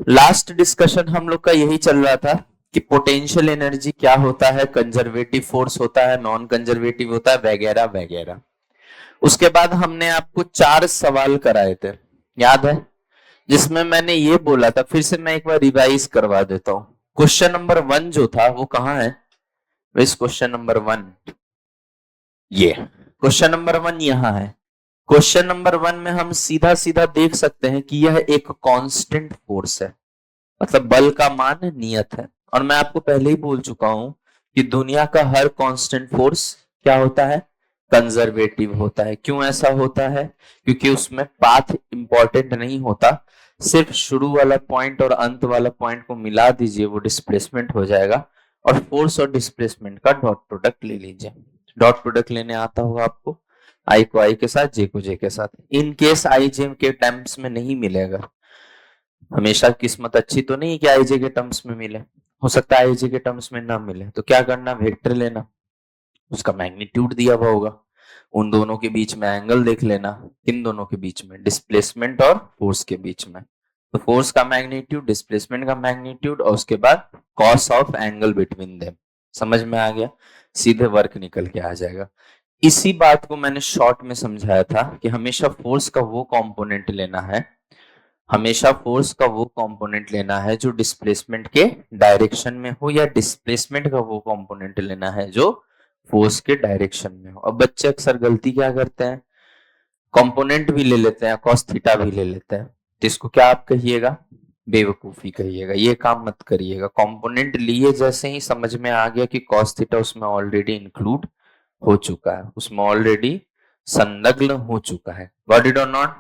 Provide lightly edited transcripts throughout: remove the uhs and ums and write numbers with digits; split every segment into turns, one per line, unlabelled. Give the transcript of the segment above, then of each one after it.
Last discussion हम लोग का यही चल रहा था कि पोटेंशियल एनर्जी क्या होता है, कंजर्वेटिव फोर्स होता है, नॉन कंजर्वेटिव होता है, वगैरह वगैरह। उसके बाद हमने आपको 4 सवाल कराए थे, याद है, जिसमें मैंने ये बोला था, फिर से मैं एक बार रिवाइज करवा देता हूं। क्वेश्चन नंबर 1 जो था वो कहां है? इस क्वेश्चन नंबर 1, ये क्वेश्चन नंबर 1 यहां है। क्वेश्चन नंबर 1 में हम सीधा सीधा देख सकते हैं कि यह एक कांस्टेंट फोर्स है, मतलब बल का मान नियत है। और मैं आपको पहले ही बोल चुका हूं कि दुनिया का हर कांस्टेंट फोर्स क्या होता है? कंजर्वेटिव होता है। क्यों ऐसा होता है? क्योंकि उसमें पाथ इंपॉर्टेंट नहीं होता, सिर्फ शुरू वाला पॉइंट और अंत वाला पॉइंट को मिला दीजिए, वो डिस्प्लेसमेंट हो जाएगा। और फोर्स और डिस्प्लेसमेंट का डॉट प्रोडक्ट ले लीजिए। डॉट प्रोडक्ट लेने आता होगा आपको, आई को आई के साथ, जे को जे के साथ। इन केस आई जे के टर्म्स में नहीं मिलेगा, हमेशा किस्मत अच्छी तो नहीं कि आईजे के टर्म्स में मिले, हो सकता है आईजे के टर्म्स में ना मिले, तो क्या करना, वेक्टर लेना, उसका मैग्नीट्यूड दिया हुआ होगा, उन दोनों के बीच में एंगल देख लेना, किन दोनों के बीच में, डिस्प्लेसमेंट और फोर्स के बीच में। तो फोर्स का मैग्नीट्यूड, डिस्प्लेसमेंट का मैग्नीट्यूड, और उसके बाद cos of angle between them. समझ में आ गया? सीधे वर्क निकल के आ जाएगा। इसी बात को मैंने शॉर्ट में समझाया था कि हमेशा फोर्स का वो कंपोनेंट लेना है, हमेशा फोर्स का वो कंपोनेंट लेना है जो डिस्प्लेसमेंट के डायरेक्शन में हो, या डिस्प्लेसमेंट का वो कंपोनेंट लेना है जो फोर्स के डायरेक्शन में हो। अब बच्चे अक्सर गलती क्या करते हैं, कंपोनेंट भी ले लेते हैं, कॉस थीटा भी ले लेते हैं। तो इसको क्या आप कहिएगा? बेवकूफी कहिएगा। ये काम मत करिएगा। कंपोनेंट लिए जैसे ही समझ में आ गया कि कॉस थीटा उसमें ऑलरेडी इंक्लूड हो चुका है, उसमें ऑलरेडी संलग्न हो चुका है। गॉट इट और नॉट?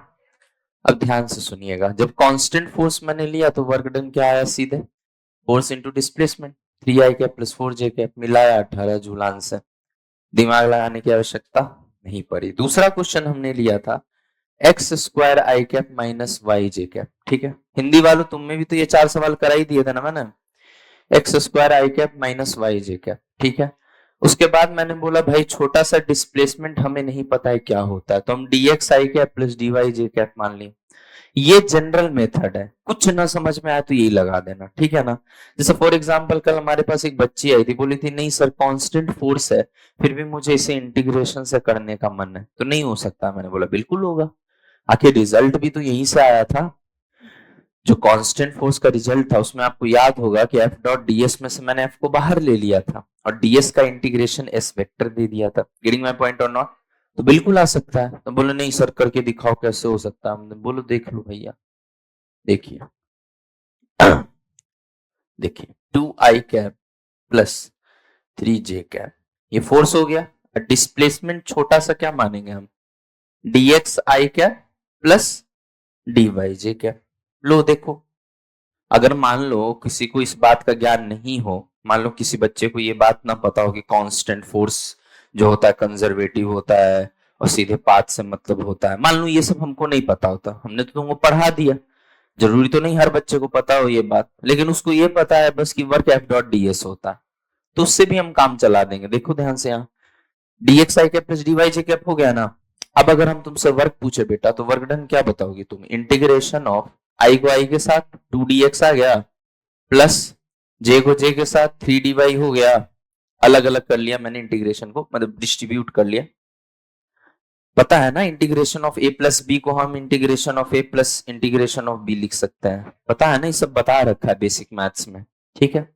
अब ध्यान से सुनिएगा, जब कांस्टेंट फोर्स मैंने लिया तो वर्क डन क्या आया? सीधे force into displacement, 3i cap plus 4j cap, मिलाया 18 जूल आंसर। दिमाग लगाने की आवश्यकता नहीं पड़ी। दूसरा क्वेश्चन हमने लिया था एक्स स्क्वायर आई कैप माइनस वाई जे कैप। ठीक है, हिंदी वालों तुम में भी तो ये 4 सवाल करा ही दिए थे ना मैंने, एक्स स्क्वायर आई कैप माइनस वाई जे कैप। ठीक है, उसके बाद मैंने बोला भाई छोटा सा डिस्प्लेसमेंट हमें नहीं पता है क्या होता है, तो हम डी एक्स आई कैप प्लस डी वाई जे कैप मान लिए। ये जनरल मेथड है, कुछ ना समझ में आए तो यही लगा देना, ठीक है ना। जैसे फॉर एग्जांपल कल हमारे पास एक बच्ची आई थी, बोली थी नहीं सर कांस्टेंट फोर्स है, फिर भी मुझे इसे इंटीग्रेशन से करने का मन है, तो नहीं हो सकता। मैंने बोला बिल्कुल होगा, आखिर रिजल्ट भी तो यहीं से आया था। जो कांस्टेंट फोर्स का रिजल्ट था उसमें आपको याद होगा कि एफ डॉट डीएस में से मैंने एफ को बाहर ले लिया था और डीएस का इंटीग्रेशन एस वेक्टर दे दिया था। गेटिंग माय पॉइंट और नॉट? तो बिल्कुल आ सकता है। तो बोले नहीं सर करके दिखाओ कैसे हो सकता है। हमने बोलो देख लो भैया, देखिए देखिए 2i cap plus 3j cap, ये फोर्स हो गया। डिस्प्लेसमेंट छोटा सा क्या मानेंगे हम, dx i cap plus dy j cap. लो देखो, अगर मान लो किसी को इस बात का ज्ञान नहीं हो, मान लो किसी बच्चे को ये बात ना पता हो कि कांस्टेंट फोर्स जो होता है कंजर्वेटिव होता है और सीधे पाथ से मतलब होता है, मान लो ये सब हमको नहीं पता होता, हमने तो तुमको पढ़ा दिया, जरूरी तो नहीं हर बच्चे को पता हो ये बात, लेकिन उसको ये पता है बस कि work F dot D S होता है, तो उससे भी हम काम चला देंगे। देखो ध्यान से, यहाँ डीएक्स आई कैप प्लस डीवाई जे कैप हो गया ना। अब अगर हम तुमसे वर्क पूछे बेटा, तो वर्क डन क्या बताओगी तुम? इंटीग्रेशन ऑफ आई को आई के साथ 2dx आ गया, प्लस जे को जे के साथ 3dy हो गया। अलग अलग कर लिया मैंने इंटीग्रेशन को, मतलब डिस्ट्रीब्यूट कर लिया। पता है ना integration of a plus b को हम integration of a plus integration of b लिख सकते हैं, पता है ना, ये सब बता रखा है बेसिक मैथ्स में। ठीक है,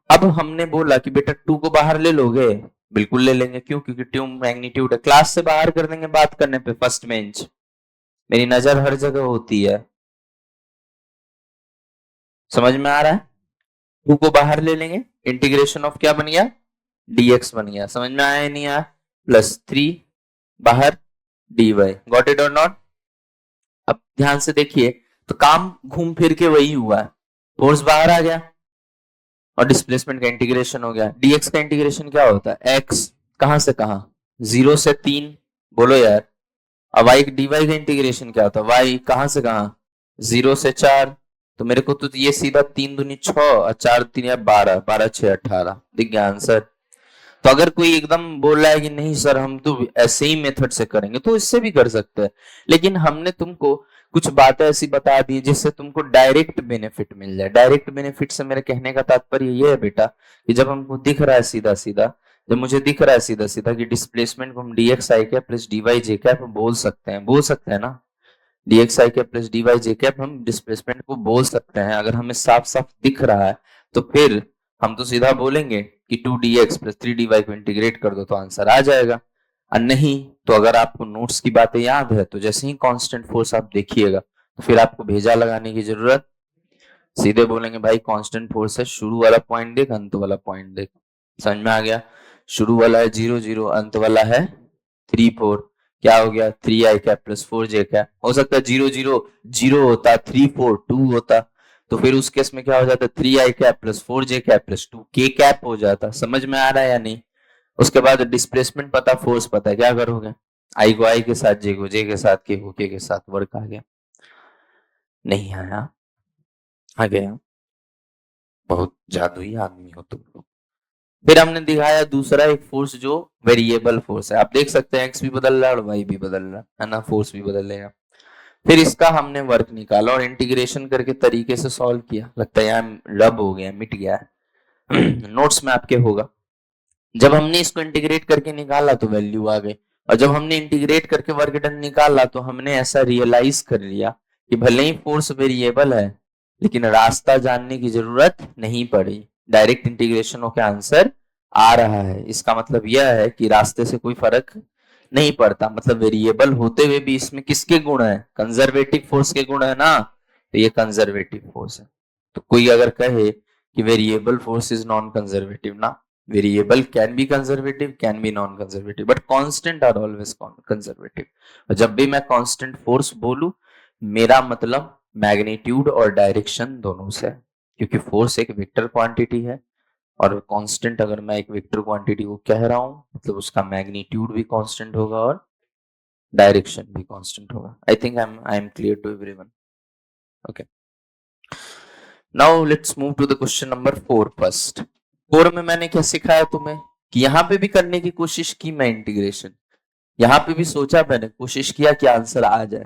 अब हमने बोला कि बेटा 2 को बाहर ले लोगे, बिल्कुल ले लेंगे। क्यों? क्योंकि ट्यू मैग्नीट्यूड है, क्लास से बाहर कर देंगे बात करने पे, फर्स्ट बेंच, मेरी नजर हर जगह होती है। समझ में आ रहा है? 2 को बाहर ले लेंगे, इंटीग्रेशन ऑफ क्या बन गया, dx बन गया। समझ में आया नहीं आया? प्लस 3 बाहर dy। गॉट इट और नॉट? अब ध्यान से देखिए, तो काम घूम फिर के वही हुआ है, फोर्स बाहर आ गया और डिस्प्लेसमेंट का इंटीग्रेशन हो गया। dx का इंटीग्रेशन क्या होता है, x कहां से कहां, 0 से 3, बोलो यार। अब y dy का इंटीग्रेशन क्या होता है, y कहां से कहां, 0 से 4, तो मेरे को तो ये सीधा 3 दूनी 6 और 4 3 12, 12 6 18, दिख गया आंसर। तो अगर कोई एकदम बोल रहा है कि नहीं सर हम तो ऐसे ही मेथड से करेंगे, तो इससे भी कर सकते हैं, लेकिन हमने तुमको कुछ बातें ऐसी बता दी जिससे तुमको डायरेक्ट बेनिफिट मिल जाए। डायरेक्ट बेनिफिट से मेरे कहने का तात्पर्य ये है बेटा कि जब हमको दिख रहा है सीधा सीधा, जब मुझे दिख रहा है सीधा सीधा कि डिस्प्लेसमेंट को हम dx i cap plus dy j cap बोल सकते हैं ना, dx i cap plus dy j cap हम डिस्प्लेसमेंट को बोल सकते हैं। अगर हमें साफ साफ दिख रहा है तो फिर हम तो सीधा बोलेंगे कि 2dx प्लस 3dy को इंटीग्रेट कर दो तो आंसर आ जाएगा। और नहीं तो अगर आपको नोट्स की बातें याद है तो जैसे ही कांस्टेंट फोर्स आप देखिएगा तो फिर आपको भेजा लगाने की जरूरत, सीधे बोलेंगे भाई कांस्टेंट फोर्स है, शुरू वाला पॉइंट देख अंत वाला पॉइंट देख। समझ में आ गया? शुरू वाला है 0 0, अंत वाला है 3 4, क्या हो गया 3i cap plus 4j cap. हो सकता है 0 0 0 होता, 3 4 2 होता, तो फिर उस केस में क्या हो जाता 3i cap plus 4j cap plus 2k cap हो जाता। समझ में आ रहा है या नहीं? उसके बाद डिस्प्लेसमेंट पता, फोर्स पता है, क्या करोगे आई को आई के साथ, जे को जे के साथ, के को के साथ, वर्क आ गया। नहीं आया? आ गया? बहुत जादुई आदमी हो तुम लोग। फिर हमने दिखाया दूसरा एक फोर्स जो वेरिएबल फोर्स है। आप देख सकते हैं एक्स भी बदल रहा है और वाई भी बदल रहा है ना, फोर्स भी बदलेगा। फिर इसका हमने वर्क निकाला और इंटीग्रेशन करके तरीके से सॉल्व किया। लगता है यार रब हो गया, मिट गया है नोट्स में आपके होगा। जब हमने इसको इंटीग्रेट करके निकाला तो वैल्यू आ गई, और जब हमने इंटीग्रेट करके वर्क डन निकाला तो हमने ऐसा रियलाइज कर लिया कि भले ही फोर्स वेरिएबल है लेकिन रास्ता जानने की जरूरत नहीं पड़ी, डायरेक्ट इंटीग्रेशन होकर आंसर आ रहा है। इसका मतलब यह है कि रास्ते से कोई फर्क नहीं पड़ता, मतलब वेरिएबल होते हुए भी इसमें किसके गुण है, कंजर्वेटिव फोर्स के गुण है ना, तो ये कंजर्वेटिव फोर्स है। तो कोई अगर कहे कि variable force is non conservative, ना, variable can be conservative, can be non conservative, but constant are always conservative। और जब भी मैं constant force बोलूं मेरा मतलब मैग्नीट्यूड और डायरेक्शन दोनों से है, क्योंकि फोर्स एक वेक्टर क्वांटिटी है और कांस्टेंट अगर मैं एक वेक्टर क्वांटिटी को कह रहा हूं मतलब उसका मैग्नीट्यूड भी कांस्टेंट होगा और डायरेक्शन भी कांस्टेंट होगा। I think I am clear to everyone. Okay, now let's move to the question number 4 first. 4 में मैंने क्या सिखाया तुम्हें कि यहां पे भी करने की कोशिश की मैं इंटीग्रेशन, यहां पे भी सोचा मैंने, कोशिश किया कि आंसर आ जाए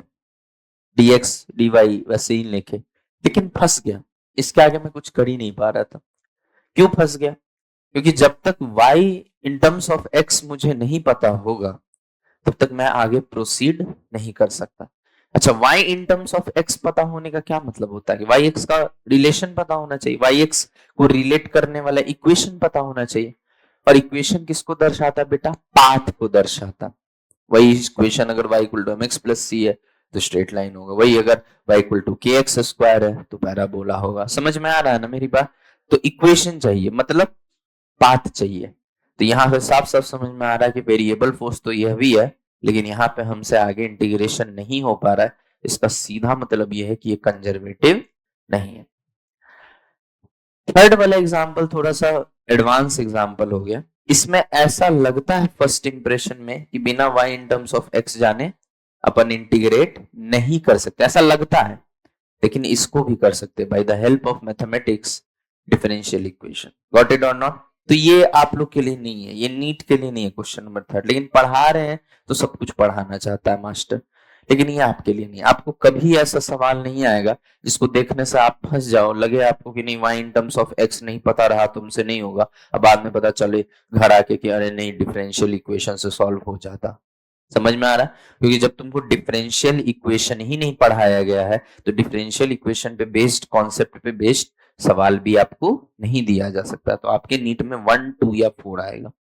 dx dy वैसे ही लिखे, लेकिन फंस गया। इसके आगे मैं कुछ कर ही नहीं पा रहा था। क्यों फंस गया? क्योंकि जब तक y in terms of x मुझे नहीं पता होगा तब तक मैं आगे प्रोसीड नहीं कर सकता। अच्छा, y in terms of x पता होने का क्या मतलब होता है कि y x का रिलेशन पता होना चाहिए, y x को रिलेट करने वाला इक्वेशन पता होना चाहिए। और इक्वेशन किसको दर्शाता है बेटा? पाथ को दर्शाता। वही इक्वेशन अगर y equal to mx plus c है तो स्ट्रेट लाइन होगा, वही अगर y equal to kx square है तो पैराबोला होगा। समझ में आ रहा है ना मेरी बात? तो इक्वेशन चाहिए मतलब पाथ चाहिए। तो यहां से साफ साफ समझ में आ रहा है कि वेरिएबल फोर्स तो यह भी है लेकिन यहाँ पे हमसे आगे इंटीग्रेशन नहीं हो पा रहा है। इसका सीधा मतलब यह है कि ये कंजर्वेटिव नहीं है। थर्ड वाला एग्जांपल थोड़ा सा एडवांस एग्जांपल हो गया। इसमें ऐसा लगता है फर्स्ट इंप्रेशन में कि बिना y in terms of x जाने अपन इंटीग्रेट नहीं कर सकते, ऐसा लगता है, लेकिन इसको भी कर सकते by the help of mathematics differential equation. Got it और नॉट? तो ये आप लोग के लिए नहीं है, ये नीट के लिए नहीं है क्वेश्चन नंबर 3, लेकिन पढ़ा रहे हैं तो सब कुछ पढ़ाना चाहता है मास्टर, लेकिन ये आपके लिए नहीं। आपको कभी ऐसा सवाल नहीं आएगा जिसको देखने से आप फंस जाओ, लगे आपको कि नहीं y in terms of x नहीं पता रहा तुमसे नहीं होगा, अब बाद में पता चले घर आके कि अरे नहीं डिफरेंशियल इक्वेशन से सॉल्व हो जाता। समझ में आ रहा है? क्योंकि जब तुमको डिफरेंशियल इक्वेशन ही नहीं पढ़ाया गया है तो डिफरेंशियल इक्वेशन पे बेस्ड, कॉन्सेप्ट पे बेस्ड सवाल भी आपको नहीं दिया जा सकता। तो आपके नीट में 1 2 या 4 आएगा।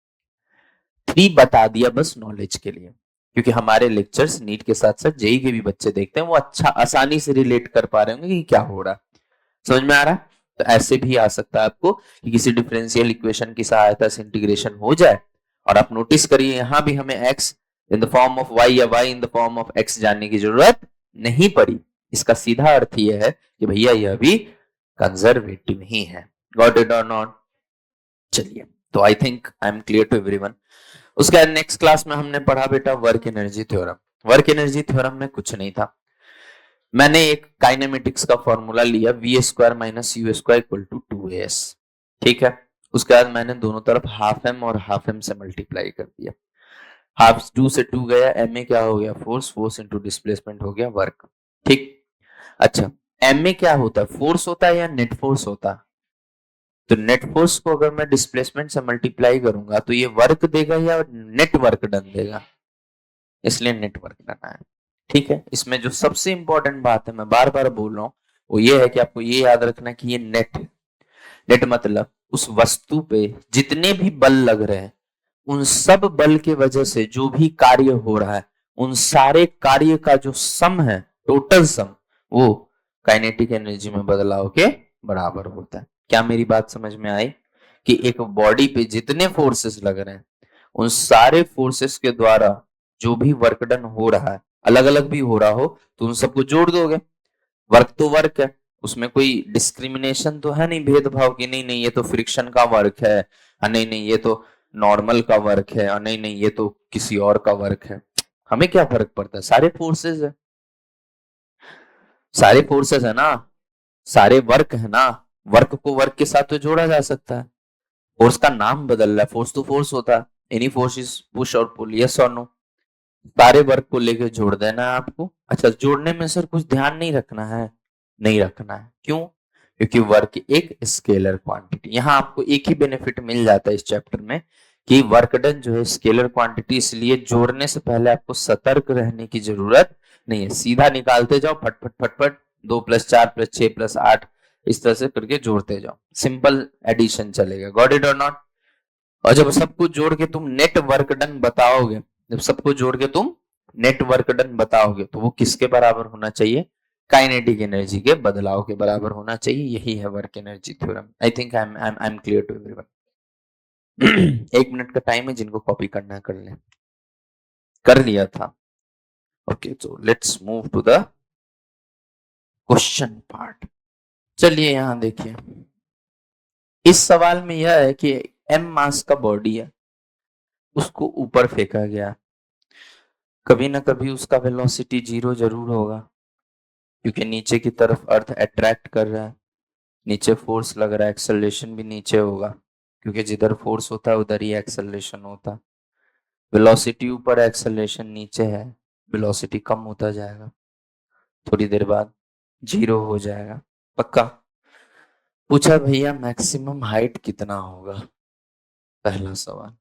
3 बता दिया बस नॉलेज के लिए, क्योंकि हमारे लेक्चर्स नीट के साथ साथ जेई के भी बच्चे देखते हैं, वो अच्छा आसानी से रिलेट कर पा रहे होंगे कि क्या हो रहा है। समझ में आ रहा है? तो ऐसे भी आ सकता है आपको कि किसी डिफरेंशियल इक्वेशन की सहायता से इंटीग्रेशन हो जाए। और आप नोटिस करिए यहां भी हमें x in the form of y या y in the form of x जानने की जरूरत नहीं पड़ी। इसका सीधा अर्थ यह है कि भैया यह भी कंजर्वेटिव ही है। गॉट इट और नॉट? चलिए, तो I think I am clear to everyone. उसके बाद नेक्स्ट क्लास में हमने पढ़ा बेटा work energy theorem. Work energy theorem में कुछ नहीं था, मैंने एक काइनेमेटिक्स का फॉर्मूला लिया, v square minus u square equal to 2as। ठीक है, उसके बाद मैंने दोनों तरफ हाफ एम और हाफ एम से मल्टीप्लाई कर दिया। हाफ 2 से 2 गया, एम ए क्या हो गया, फोर्स, फोर्स इंटू डिस्प्लेसमेंट हो गया वर्क। ठीक। अच्छा, एम ए क्या होता है, फोर्स होता है या नेट फोर्स होता है? तो नेट फोर्स को अगर मैं डिस्प्लेसमेंट से मल्टीप्लाई करूंगा तो ये वर्क देगा या नेट वर्क डन देगा, इसलिए नेट वर्क डन है। ठीक है, इसमें जो सबसे इंपॉर्टेंट बात है, मैं बार बार बोल रहा हूं, वो ये है कि आपको ये याद रखना कि ये नेट है। नेट मतलब उस वस्तु पे जितने भी बल लग रहे हैं, उन सब बल के वजह से जो भी कार्य हो रहा है, उन सारे कार्य का जो सम है, टोटल सम, वो काइनेटिक एनर्जी में बदलाव के बराबर होता है। क्या मेरी बात समझ में आई कि एक बॉडी पे जितने फोर्सेस लग रहे हैं, उन सारे फोर्सेस के द्वारा जो भी वर्क डन हो रहा है, अलग अलग भी हो रहा हो, तो उन सबको जोड़ दोगे। वर्क तो वर्क है, उसमें कोई डिस्क्रिमिनेशन तो है नहीं, भेदभाव की, नहीं नहीं ये तो फ्रिक्शन का वर्क है, नहीं नहीं ये तो नॉर्मल का वर्क है, नहीं नहीं ये तो किसी और का वर्क है। हमें क्या फर्क पड़ता है, सारे फोर्सेस है, सारे फोर्सेस है ना, सारे वर्क है ना, वर्क को वर्क के साथ तो जोड़ा जा सकता है। फोर्स का नाम बदल रहा है, फोर्स तो फोर्स होता है, एनी फोर्स इज पुश और पुल, यस और नो। सारे वर्क को लेकर जोड़ देना है आपको। अच्छा, जोड़ने में सर कुछ ध्यान नहीं रखना है, नहीं रखना है, क्यों? क्योंकि वर्क एक स्केलर क्वांटिटी, यहां आपको एक ही बेनिफिट मिल जाता है इस चैप्टर में कि वर्क डन जो है स्केलर क्वांटिटी, इसलिए जोड़ने से पहले आपको सतर्क रहने की जरूरत नहीं है, सीधा निकालते जाओ, फट फट फट फट, 2 + 4 + 6 + 8, इस तरह से करके जोड़ते जाओ, सिंपल एडिशन चलेगा। गॉट इट और नॉट? और जब सब कुछ जोड़ के तुम नेट वर्क डन बताओगे, जब सबको जोड़ के तुम नेट वर्क डन बताओगे, तो वो किसके बराबर होना चाहिए, काइनेटिक एनर्जी के बदलाव के बराबर होना चाहिए। यही है work energy theorem. I think I am clear to everyone. 1 minute का टाइम है, जिनको कॉपी करना है कर ले। कर लिया था? Okay, so let's move to the question part. चलिए यहां देखिए, इस सवाल में यह है कि एम मास का बॉडी है, उसको ऊपर फेंका गया, कभी ना कभी उसका वेलोसिटी 0 जरूर होगा, क्योंकि नीचे की तरफ अर्थ अट्रैक्ट कर रहा है, नीचे फोर्स लग रहा है, एक्सेलरेशन भी नीचे होगा, क्योंकि जिधर फोर्स होता है उधर ही एक्सेलरेशन होता है। वेलोसिटी ऊपर, एक्सेलरेशन नीचे है, वेलोसिटी कम होता जाएगा, थोड़ी देर बाद 0 हो जाएगा। पक्का? पूछा भैया मैक्सिमम हाइट कितना होगा, पहला सवाल।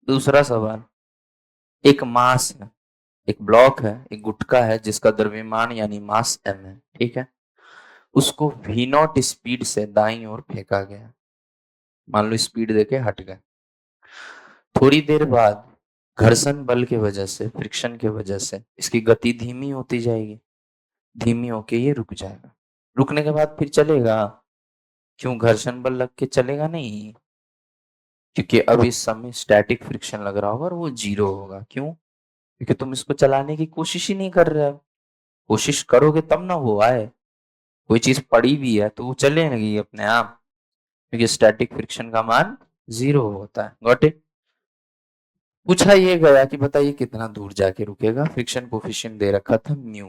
दूसरा सवाल, एक मास है, एक ब्लॉक है, एक गुटका है, जिसका द्रव्यमान यानी मास m है, ठीक है, उसको v0 स्पीड से दाईं ओर फेंका गया, मान लो स्पीड देके हट गए। थोड़ी देर बाद घर्षण बल के वजह से, फ्रिक्शन के वजह से इसकी गति धीमी होती जाएगी, धीमी होके ये रुक जाएगा। रुकने के बाद फिर चलेगा, क्यों? घर्षण बल लग के चलेगा नहीं, क्योंकि अब इस समय स्टैटिक फ्रिक्शन लग रहा होगा और वो 0 होगा। क्यों? क्योंकि तुम इसको चलाने की कोशिश ही नहीं कर रहे हो। कोशिश करोगे तब ना वो आए, कोई चीज पड़ी भी है तो वो चले लगी अपने आप, क्योंकि स्टैटिक फ्रिक्शन का मान 0 होता है। Got it? पूछा ये गया कि बताइए कितना दूर जाके रुकेगा, फ्रिक्शन कोफिशिएंट दे रखा था म्यू।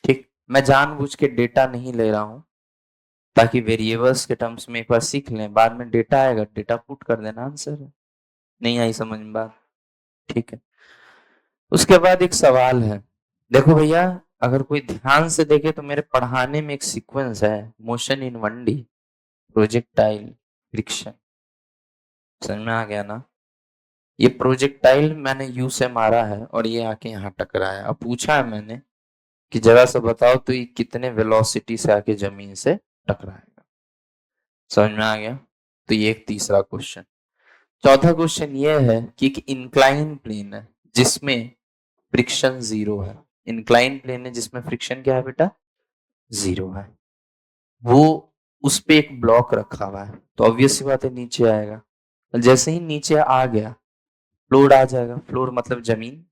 ठीक, मैं जानबूझ के डेटा नहीं ले रहा हूं, ताकि वेरिएबल्स के टर्म्स में एक बार सीख लें, बाद में डेटा आएगा, डेटा पुट कर देना, आंसर है। नहीं आई समझ में बात? ठीक है। उसके बाद एक सवाल है, देखो भैया, अगर कोई ध्यान से देखे तो मेरे पढ़ाने में एक सीक्वेंस है, motion in 1D, projectile, friction. समझ में आ गया ना? ये प्रोजेक्टाइल मैंने यू से मारा है और ये आके यहाँ टकराया। अब पूछा है मैंने कि जरा सा बताओ तो ये कितने वेलोसिटी से आके जमीन से टकराएगा। समझ में आ गया? तो ये एक तीसरा क्वेश्चन। चौथा क्वेश्चन ये है कि एक इंक्लाइन प्लेन है जिसमें फ्रिक्शन 0 है। इंक्लाइन प्लेन है जिसमें फ्रिक्शन क्या है बेटा? 0 है। वो उस पे एक ब्लॉक रखा हुआ है, तो ऑब्वियस सी बात है नीचे आएगा। जैसे ही नीचे आ गया, फ्लोर आ जाएगा। फ्लोर मतलब जमीन,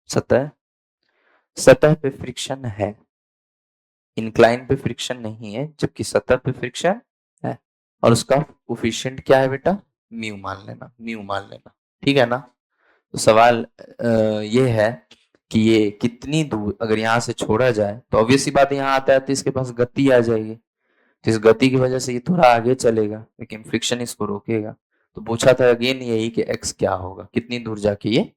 सतह। सतह पे फ्रिक्शन है, इंक्लाइन पे फ्रिक्शन नहीं है, जबकि सतह पे फ्रिक्शन है। और उसका कोफिशिएंट क्या है बेटा? म्यू मान लेना, म्यू मान लेना। ठीक है ना? तो सवाल ये है कि ये कितनी दूर अगर यहाँ से छोड़ा जाए, तो ऑब्वियस सी बात है यहाँ आता है तो इसके पास गति आ जाएगी, तो इस गति की वजह से ये थोड़ा आगे चलेगा, लेकिन फ्रिक्शन इसको रोकेगा। तो पूछा था अगेन यही कि एक्स क्या होगा, कितनी दूर जाके ये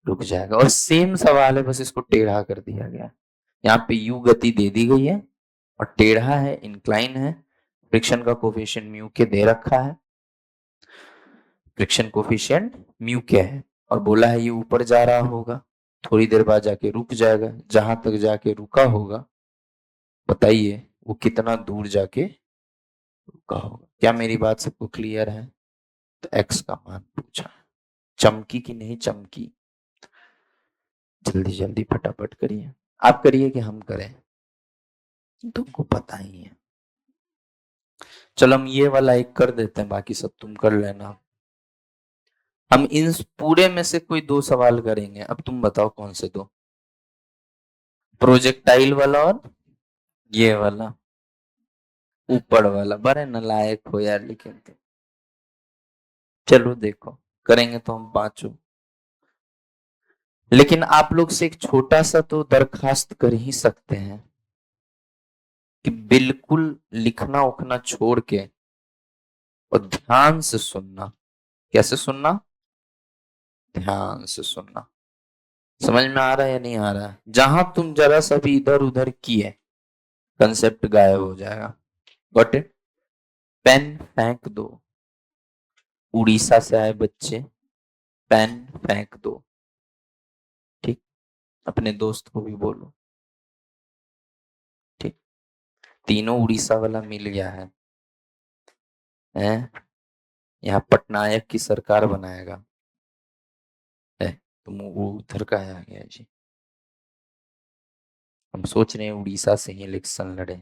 रुक जाएगा। और सेम सवाल है, बस इसको टेढ़ा कर दिया गया। यहाँ पे यू गति दे दी गई है और टेढ़ा है, इंक्लाइन है। फ्रिक्शन का कोफिशिएंट म्यू के दे रखा है, फ्रिक्शन कोफिशिएंट म्यू के है, और बोला है ये ऊपर जा रहा होगा, थोड़ी देर बाद जाके रुक जाएगा। जहां तक जाके रुका होगा बताइए वो कितना दूर जाके रुका होगा। क्या मेरी बात सबको क्लियर है? तो एक्स का मान पूछा, चमकी कि नहीं चमकी? जल्दी जल्दी फटाफट करिए, आप करिए कि हम करें, तुमको पता ही है। चलो हम ये वाला एक कर देते हैं, बाकी सब तुम कर लेना। हम इन पूरे में से कोई दो सवाल करेंगे, अब तुम बताओ कौन से दो? प्रोजेक्टाइल वाला और ये वाला ऊपर वाला। बड़े नालायक हो यार, लेकिन तो चलो देखो, करेंगे तो हम पांचों। लेकिन आप लोग से एक छोटा सा तो दरखास्त कर ही सकते हैं कि बिल्कुल लिखना उखना छोड़ के और ध्यान से सुनना। कैसे सुनना? ध्यान से सुनना। समझ में आ रहा है या नहीं आ रहा है? जहां तुम जरा सा भी इधर उधर किए, कंसेप्ट गायब हो जाएगा। Got it? पेन फेंक दो। उड़ीसा से आए बच्चे, पेन फेंक दो। ठीक, अपने दोस्त को भी बोलो। ठीक, तीनों उड़ीसा वाला मिल गया है? यहाँ पटनायक की सरकार बनाएगा है, तुम वो उधर का आ गया जी। हम सोच रहे हैं उड़ीसा से ही इलेक्शन लड़े।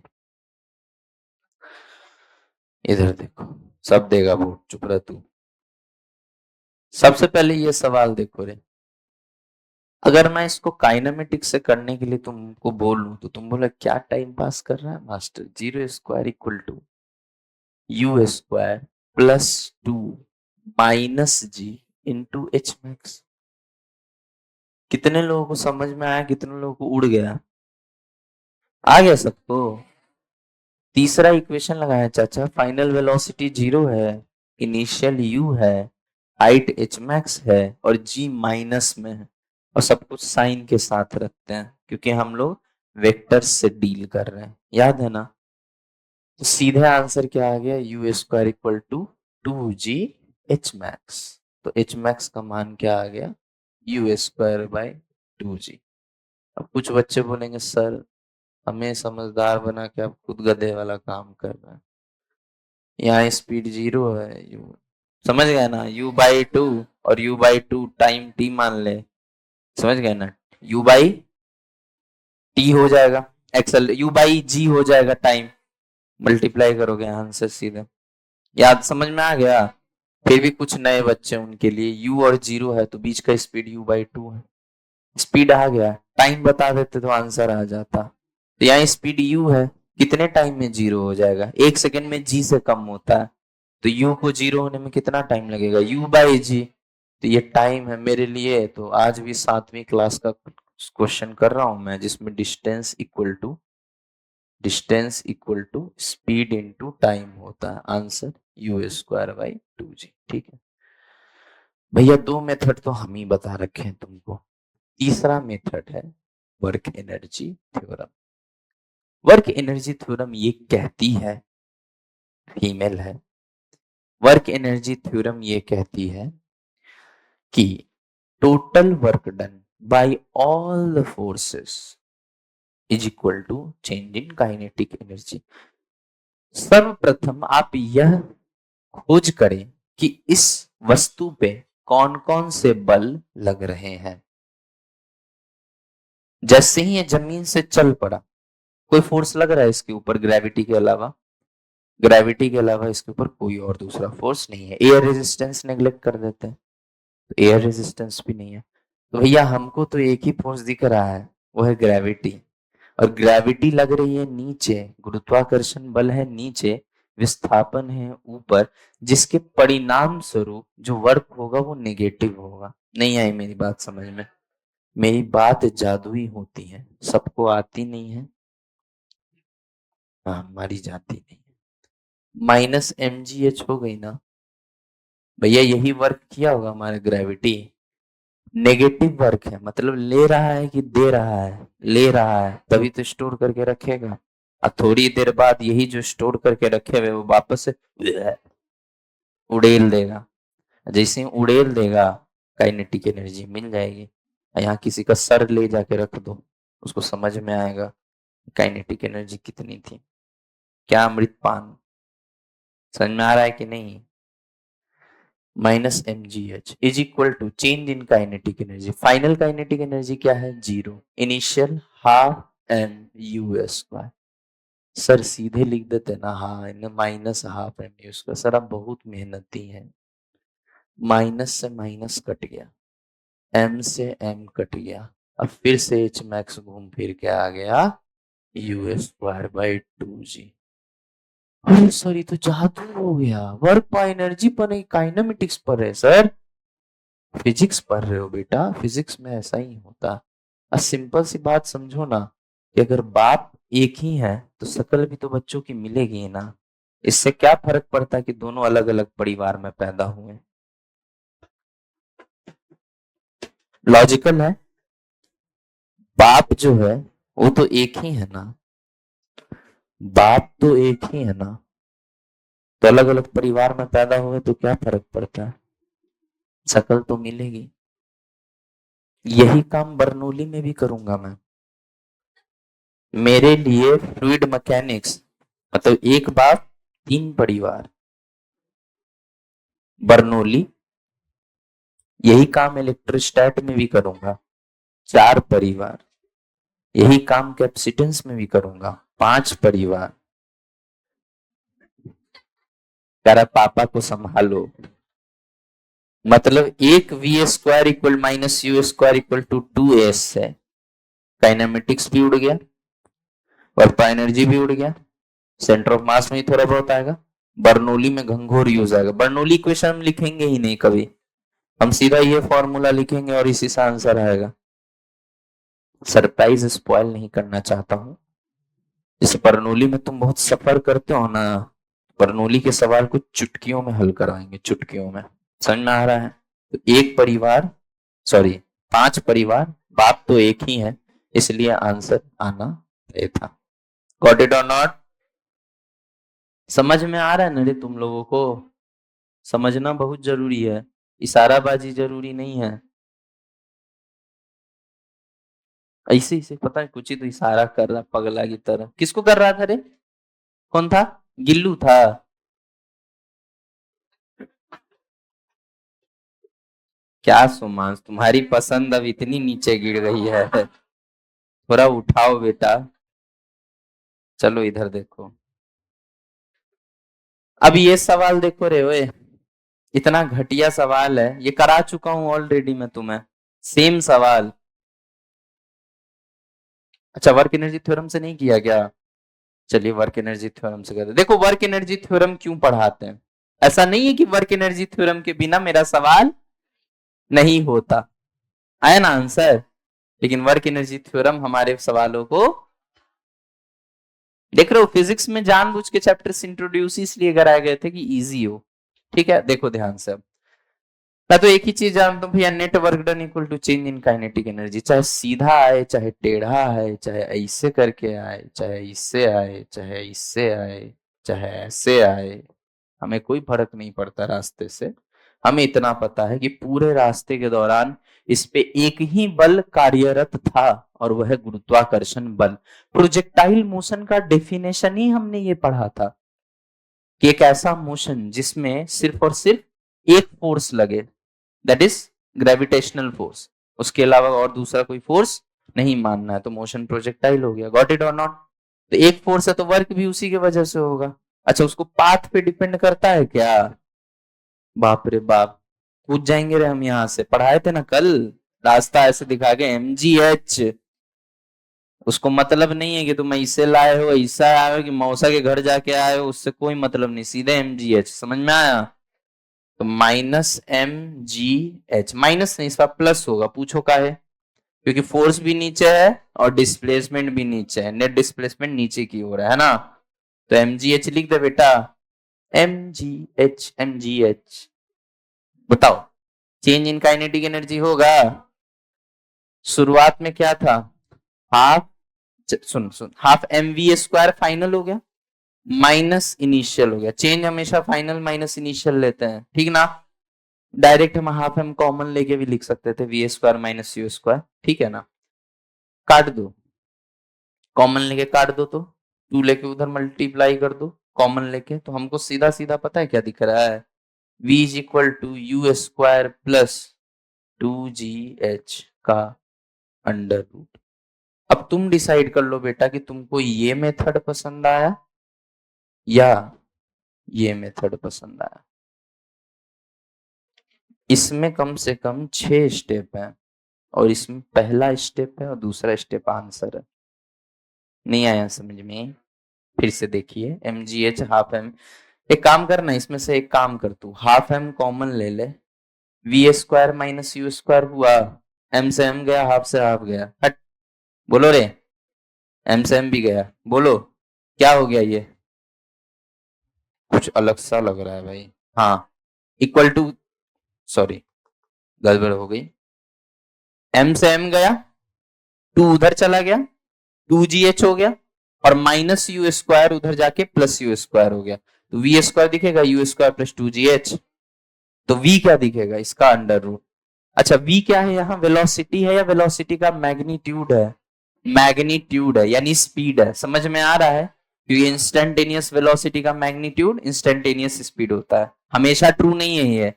इधर देखो, सब देगा वोट, चुप रह तू। सबसे पहले ये सवाल देखो रे, अगर मैं इसको काइनेमेटिक्स से करने के लिए तुमको बोलूं तो तुम बोले क्या टाइम पास कर रहा है master, zero square equal to u square plus 2 minus g into h max. कितने लोगों को समझ में आया, कितने लोगों को उड़ गया? आ गया सबको? तीसरा इक्वेशन लगाया चाचा, फाइनल वेलोसिटी जीरो है, इनिशियल यू है, हाइट एच मैक्स है और जी माइनस में है, और सब कुछ साइन के साथ रखते हैं क्योंकि हम लोग वेक्टर्स से डील कर रहे हैं, याद है ना? तो सीधे आंसर क्या आ गया, u square equal to 2g h max. तो एच मैक्स का मान क्या आ गया, यू स्क्वायर बाई 2g। अब कुछ बच्चे बोलेंगे सर हमें समझदार बना के आप खुद गधे वाला काम कर रहे हैं, यहाँ स्पीड जीरो है, यू समझ गए ना, u बाई 2 और u बाई 2 टाइम t मान ले, समझ गए ना? u बाई t हो जाएगा, एक्सल u बाई g हो जाएगा टाइम, मल्टीप्लाई करोगे आंसर सीधे। याद, समझ में आ गया? फिर भी कुछ नए बच्चे, उनके लिए u और जीरो है तो बीच का स्पीड u बाई 2 है। स्पीड आ गया, टाइम बता देते तो आंसर आ जाता। तो यहाँ स्पीड u है, कितने टाइम में जीरो हो जाएगा? 1 सेकेंड में g से कम होता है, तो u को जीरो होने में कितना टाइम लगेगा, u बाई जी। तो ये टाइम है मेरे लिए। तो आज भी 7वीं क्लास का क्वेश्चन कर रहा हूं मैं, जिसमें distance equal to speed into time होता है, answer you square by 2g। ठीक है भैया, दो मेथड तो हम ही बता रखे हैं तुमको, तीसरा मेथड है work energy theorem. Work energy theorem ये कहती है, फीमेल है, वर्क एनर्जी थ्योरम ये कहती है कि total work done by all the forces is equal to change in kinetic energy. सर्वप्रथम आप यह खोज करें कि इस वस्तु पे कौन कौन से बल लग रहे हैं। जैसे ही ये जमीन से चल पड़ा, कोई फोर्स लग रहा है इसके ऊपर ग्रेविटी के अलावा? ग्रेविटी के अलावा इसके ऊपर कोई और दूसरा फोर्स नहीं है। एयर रेजिस्टेंस नेग्लेक्ट कर देते हैं, तो एयर रेजिस्टेंस भी नहीं है। तो भैया हमको तो एक ही फोर्स दिख रहा है, वो है ग्रेविटी। और ग्रेविटी लग रही है नीचे, गुरुत्वाकर्षण बल है नीचे, विस्थापन है ऊपर, जिसके परिणाम स्वरूप जो वर्क होगा वो नेगेटिव होगा। नहीं आई मेरी बात समझ में? मेरी बात जादुई होती है, सबको आती नहीं है। हाँ, हमारी जाती नहीं है। माइनस mgh हो गई ना भैया, यही वर्क किया होगा हमारा ग्रेविटी। नेगेटिव वर्क है, मतलब ले रहा है कि दे रहा है, ले रहा है तभी तो स्टोर करके रखेगा। और थोड़ी देर बाद यही जो स्टोर करके रखे हुए वो वापस से उड़ेल देगा। जैसे ही उड़ेल देगा काइनेटिक एनर्जी मिल जाएगी। यहाँ किसी का सर ले जाके रख दो, उसको समझ में आएगा काइनेटिक एनर्जी कितनी थी। क्या अमृतपान समझ में आ रहा है कि नहीं? Minus mgh is equal to change in kinetic energy. Final kinetic energy क्या है? 0। Initial half m/u²। सर सीधे लिख देते ना, हाँ इन्हें माइनस हाफ m/u²। सर आप बहुत मेहनती हैं। माइनस से माइनस कट गया, m से m कट गया, अब फिर से h मैक्स घूम फिर के आ गया u²/2g। अरे सर ये तो जादू हो गया। वर्क बाय एनर्जी पर नहीं, काइनेमेटिक्स पर है सर। फिजिक्स पढ़ रहे हो बेटा, फिजिक्स में ऐसा ही होता। अब सिंपल सी बात समझो ना कि अगर बाप एक ही है तो शकल भी तो बच्चों की मिलेगी ना। इससे क्या फर्क पड़ता है कि दोनों अलग अलग परिवार में पैदा हुए? लॉजिकल है। बाप जो है वो तो एक ही है ना, बाप तो एक ही है ना, तो अलग अलग परिवार में पैदा हुए तो क्या फर्क पड़ता है? शकल तो मिलेगी। यही काम बर्नौली में भी करूंगा मैं। मेरे लिए फ्लूइड मैकेनिक्स मतलब एक बाप 3 परिवार, बर्नौली। यही काम इलेक्ट्रोस्टैट में भी करूंगा, 4 परिवार। यही काम कैपेसिटेंस में भी करूंगा, 5 परिवार। कह रहा पापा को संभालो, मतलब एक v² equal minus u² equal to 2s है। काइनेमेटिक्स भी उड़ गया, वर्क एनर्जी भी उड़ गया, सेंटर ऑफ मास में ही थोड़ा बहुत आएगा, बर्नौली में घंघोर यूज आएगा। बर्नौली इक्वेशन हम लिखेंगे ही नहीं कभी, हम सीधा ये फॉर्मूला लिखेंगे और इसी से आंसर आएगा। सरप्राइज स्पॉइल नहीं करना चाहता हूं। जैसे बर्नौली में तुम बहुत सफर करते हो ना, बर्नौली के सवाल को चुटकियों में हल कराएंगे, चुटकियों में। समझ में आ रहा है? तो एक परिवार, सॉरी 5 परिवार, बाप तो एक ही है, इसलिए आंसर आना तय था। गॉट इट और नॉट? समझ में आ रहा है ना रे तुम लोगों को? समझना बहुत जरूरी है, इशाराबाजी जरूरी नहीं है। ऐसे ही से पता है, कुछ ही तो इशारा कर रहा पगला की तरह। किसको कर रहा था रे? कौन था? गिल्लू था? क्या सुमांश, तुम्हारी पसंद अब इतनी नीचे गिर गई है, थोड़ा उठाओ बेटा। चलो इधर देखो, अब ये सवाल देखो रे ओए, इतना घटिया सवाल है, ये करा चुका हूं ऑलरेडी मैं तुम्हें, सेम सवाल। अच्छा वर्क एनर्जी थ्योरम से नहीं किया क्या? चलिए वर्क एनर्जी थ्योरम से करते। देखो वर्क एनर्जी थ्योरम क्यों पढ़ाते हैं? ऐसा नहीं है कि वर्क एनर्जी थ्योरम के बिना मेरा सवाल नहीं होता, आया ना आंसर। लेकिन वर्क एनर्जी थ्योरम हमारे सवालों को, देख रहे हो फिजिक्स में जानबूझ के चैप्टर्स इंट्रोड्यूस इसलिए कराए गए थे कि इजी हो। ठीक है देखो ध्यान से, मैं तो एक ही चीज जानता हूँ भैया, net work done equal to change in kinetic energy. चाहे सीधा आए, चाहे टेढ़ा आए, चाहे ऐसे करके आए, चाहे इससे आए, चाहे इससे आए, चाहे ऐसे आए, हमें कोई फर्क नहीं पड़ता रास्ते से। हमें इतना पता है कि पूरे रास्ते के दौरान इस पे एक ही बल कार्यरत था और वह गुरुत्वाकर्षण बल। प्रोजेक्टाइल मोशन का डेफिनेशन ही हमने ये पढ़ा था कि एक ऐसा मोशन जिसमें सिर्फ और सिर्फ एक फोर्स लगे, दैट इज ग्रेविटेशनल फोर्स, उसके अलावा और दूसरा कोई फोर्स नहीं मानना है, तो मोशन प्रोजेक्टाइल हो गया। गॉट इट और नॉट? तो एक फोर्स है तो वर्क भी उसी की वजह से होगा। अच्छा उसको पाथ पे डिपेंड करता है क्या? बाप रे बाप, पूछ जाएंगे रे हम, यहां से पढ़ाए थे ना कल, रास्ता ऐसे दिखा के mgh। उसको मतलब नहीं है कि तुम ऐसे लाए हो, ऐसा आए हो, कि मौसा के घर जाके आए हो, उससे कोई मतलब नहीं, सीधे mgh। समझ में आया? तो माइनस mgh, माइनस नहीं इस बार प्लस होगा, पूछो का है? क्योंकि फोर्स भी नीचे है और डिस्प्लेसमेंट भी नीचे है, नेट डिस्प्लेसमेंट नीचे की ओर है ना, तो mgh लिख दे बेटा। MgH बताओ चेंज इन काइनेटिक एनर्जी होगा? शुरुआत में क्या था? हाफ, सुन सुन, हाफ mv² फाइनल हो गया माइनस इनिशियल हो गया। चेंज हमेशा फाइनल माइनस इनिशियल लेते हैं, ठीक ना? डायरेक्ट हम हाफ एम कॉमन लेके भी लिख सकते थे, v² माइनस u², ठीक है ना? काट दो, कॉमन लेके काट दो, तो 2 लेके उधर मल्टीप्लाई कर दो कॉमन लेके, तो हमको सीधा सीधा पता है क्या दिख रहा है? v is equal to u² plus 2gh का अंडर रूट। अब तुम डिसाइड कर लो बेटा कि तुमको ये मेथड पसंद आया या ये मेथड पसंद आया। इसमें कम से कम 6 स्टेप है और इसमें पहला स्टेप है और दूसरा स्टेप आंसर है। नहीं आया समझ में? फिर से देखिए, mgh हाफ एम, एक काम करना, इसमें से एक काम कर, तू हाफ एम कॉमन ले ले, v² माइनस u² हुआ, m से m गया, हाफ से हाफ गया, हट बोलो रे, m से m भी गया, बोलो क्या हो गया? ये कुछ अलग सा लग रहा है भाई। हाँ, इक्वल टू, सॉरी गड़बड़ हो गई, m से m गया, 2 उधर चला गया, 2gh हो गया, और माइनस u² उधर जाके प्लस u² हो गया, तो v² दिखेगा u² प्लस 2gh, तो v क्या दिखेगा? इसका अंडर रूट। अच्छा v क्या है यहाँ? वेलोसिटी है या वेलोसिटी का मैग्नीट्यूड है? मैग्नीट्यूड है, यानी स्पीड है। समझ में आ रहा है? क्योंकि इंस्टेंटेनियस वेलोसिटी का मैग्नीट्यूड इंस्टेंटेनियस स्पीड होता है, हमेशा ट्रू नहीं है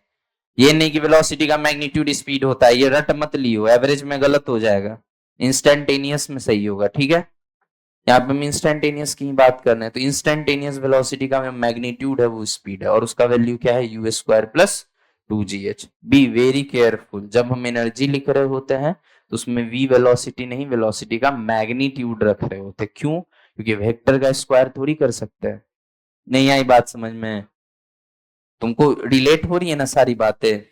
ये नहीं कि वेलोसिटी का मैग्नीट्यूड स्पीड होता है, ये रट मत लियो, एवरेज में गलत हो जाएगा, इंस्टेंटेनियस में सही होगा, ठीक है? यहाँ पे हम इंस्टेंटेनियस की बात कर रहे हैं, तो इंस्टेंटेनियस वेलोसिटी का मैग्नीट्यूड है वो स्पीड है, और उसका वैल्यू क्या है? u² plus 2gh। Be very careful, जब हम एनर्जी लिख रहे होते हैं तो उसमें v वेलोसिटी नहीं, वेलोसिटी का मैग्नीट्यूड रख रहे होते। क्यों? क्योंकि वेक्टर का स्क्वायर थोड़ी कर सकते हैं। नहीं आई बात समझ में? तुमको रिलेट हो रही है ना सारी बातें?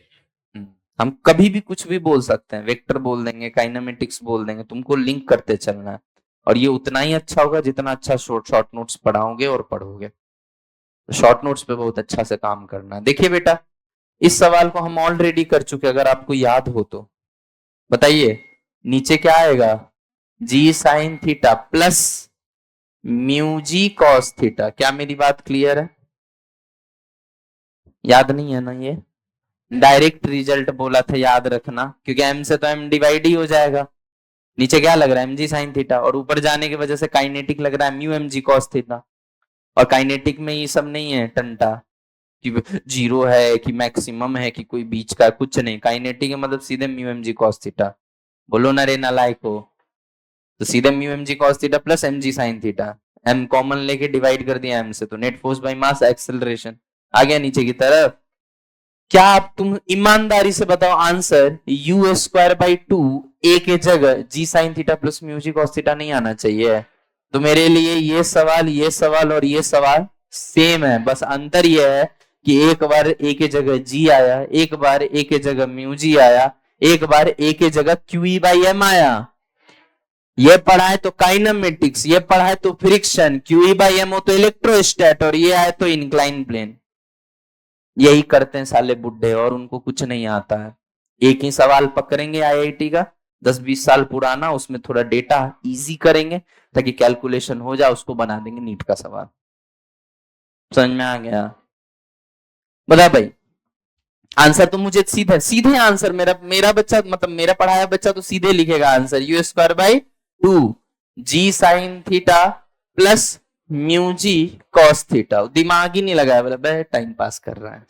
हम कभी भी कुछ भी बोल सकते हैं, वेक्टर बोल देंगे, काइनेमेटिक्स बोल देंगे, तुमको लिंक करते चलना है, और ये उतना ही अच्छा होगा जितना अच्छा शॉर्ट नोट्स पढ़ाओगे और पढ़ोगे। तो शॉर्ट नोट्स पे बहुत अच्छा से काम करना है। देखिए बेटा, इस सवाल को हम ऑलरेडी कर चुके, अगर आपको याद हो तो बताइए, नीचे क्या आएगा? जी sine theta plus mu G cos theta. क्या मेरी बात क्लियर है? याद नहीं है ना? ये डायरेक्ट रिजल्ट बोला था, याद रखना, क्योंकि m से तो m डिवाइड ही हो जाएगा। नीचे क्या लग रहा है? mg साइन थीटा, और ऊपर जाने की वजह से काइनेटिक लग रहा है म्यू mg कॉस थीटा, और काइनेटिक में ये सब नहीं है टंटा कि जीरो है कि मैक्सिमम है कि कोई बीच का, कुछ नहीं। काइनेटिक मतलब सीधे म्यू mg कॉस थीटा। बोलो ना रे नालायक हो, तो सीधे mu mg cos theta plus mg sine theta, m common लेके डिवाइड कर दिया m से, तो net force by mass acceleration आ गया नीचे की तरफ। क्या आप तुम ईमानदारी से बताओ आंसर, u²/2 a के जगह g sine theta plus mu G cos theta नहीं आना चाहिए? तो मेरे लिए ये सवाल और ये सवाल सेम है, बस अंतर ये है कि एक बार a के जगह g आया, एक बार a के जगह म्यू जी आया, एक बार a के जगह QE/m आया। ये पढ़ा है तो काइनेमेटिक्स, ये पढ़ा है तो फ्रिक्शन, QE/m हो तो इलेक्ट्रोस्टैट, और ये आए तो इंक्लाइन प्लेन। यही करते हैं साले बुड्ढे, और उनको कुछ नहीं आता है। एक ही सवाल पकड़ेंगे आईआईटी का 10-20 साल पुराना, उसमें थोड़ा डेटा इजी करेंगे ताकि कैलकुलेशन हो जाए, उसको बना देंगे नीट का सवाल। समझ में आ गया? बता भाई, आंसर तो मुझे सीधे सीधे आंसर, मेरा बच्चा मतलब मेरा पढ़ाया बच्चा तो सीधे लिखेगा answer, u²/2 g sine theta plus mu G cos theta. दिमाग ही नहीं लगाया, बोला टाइम पास कर रहा है।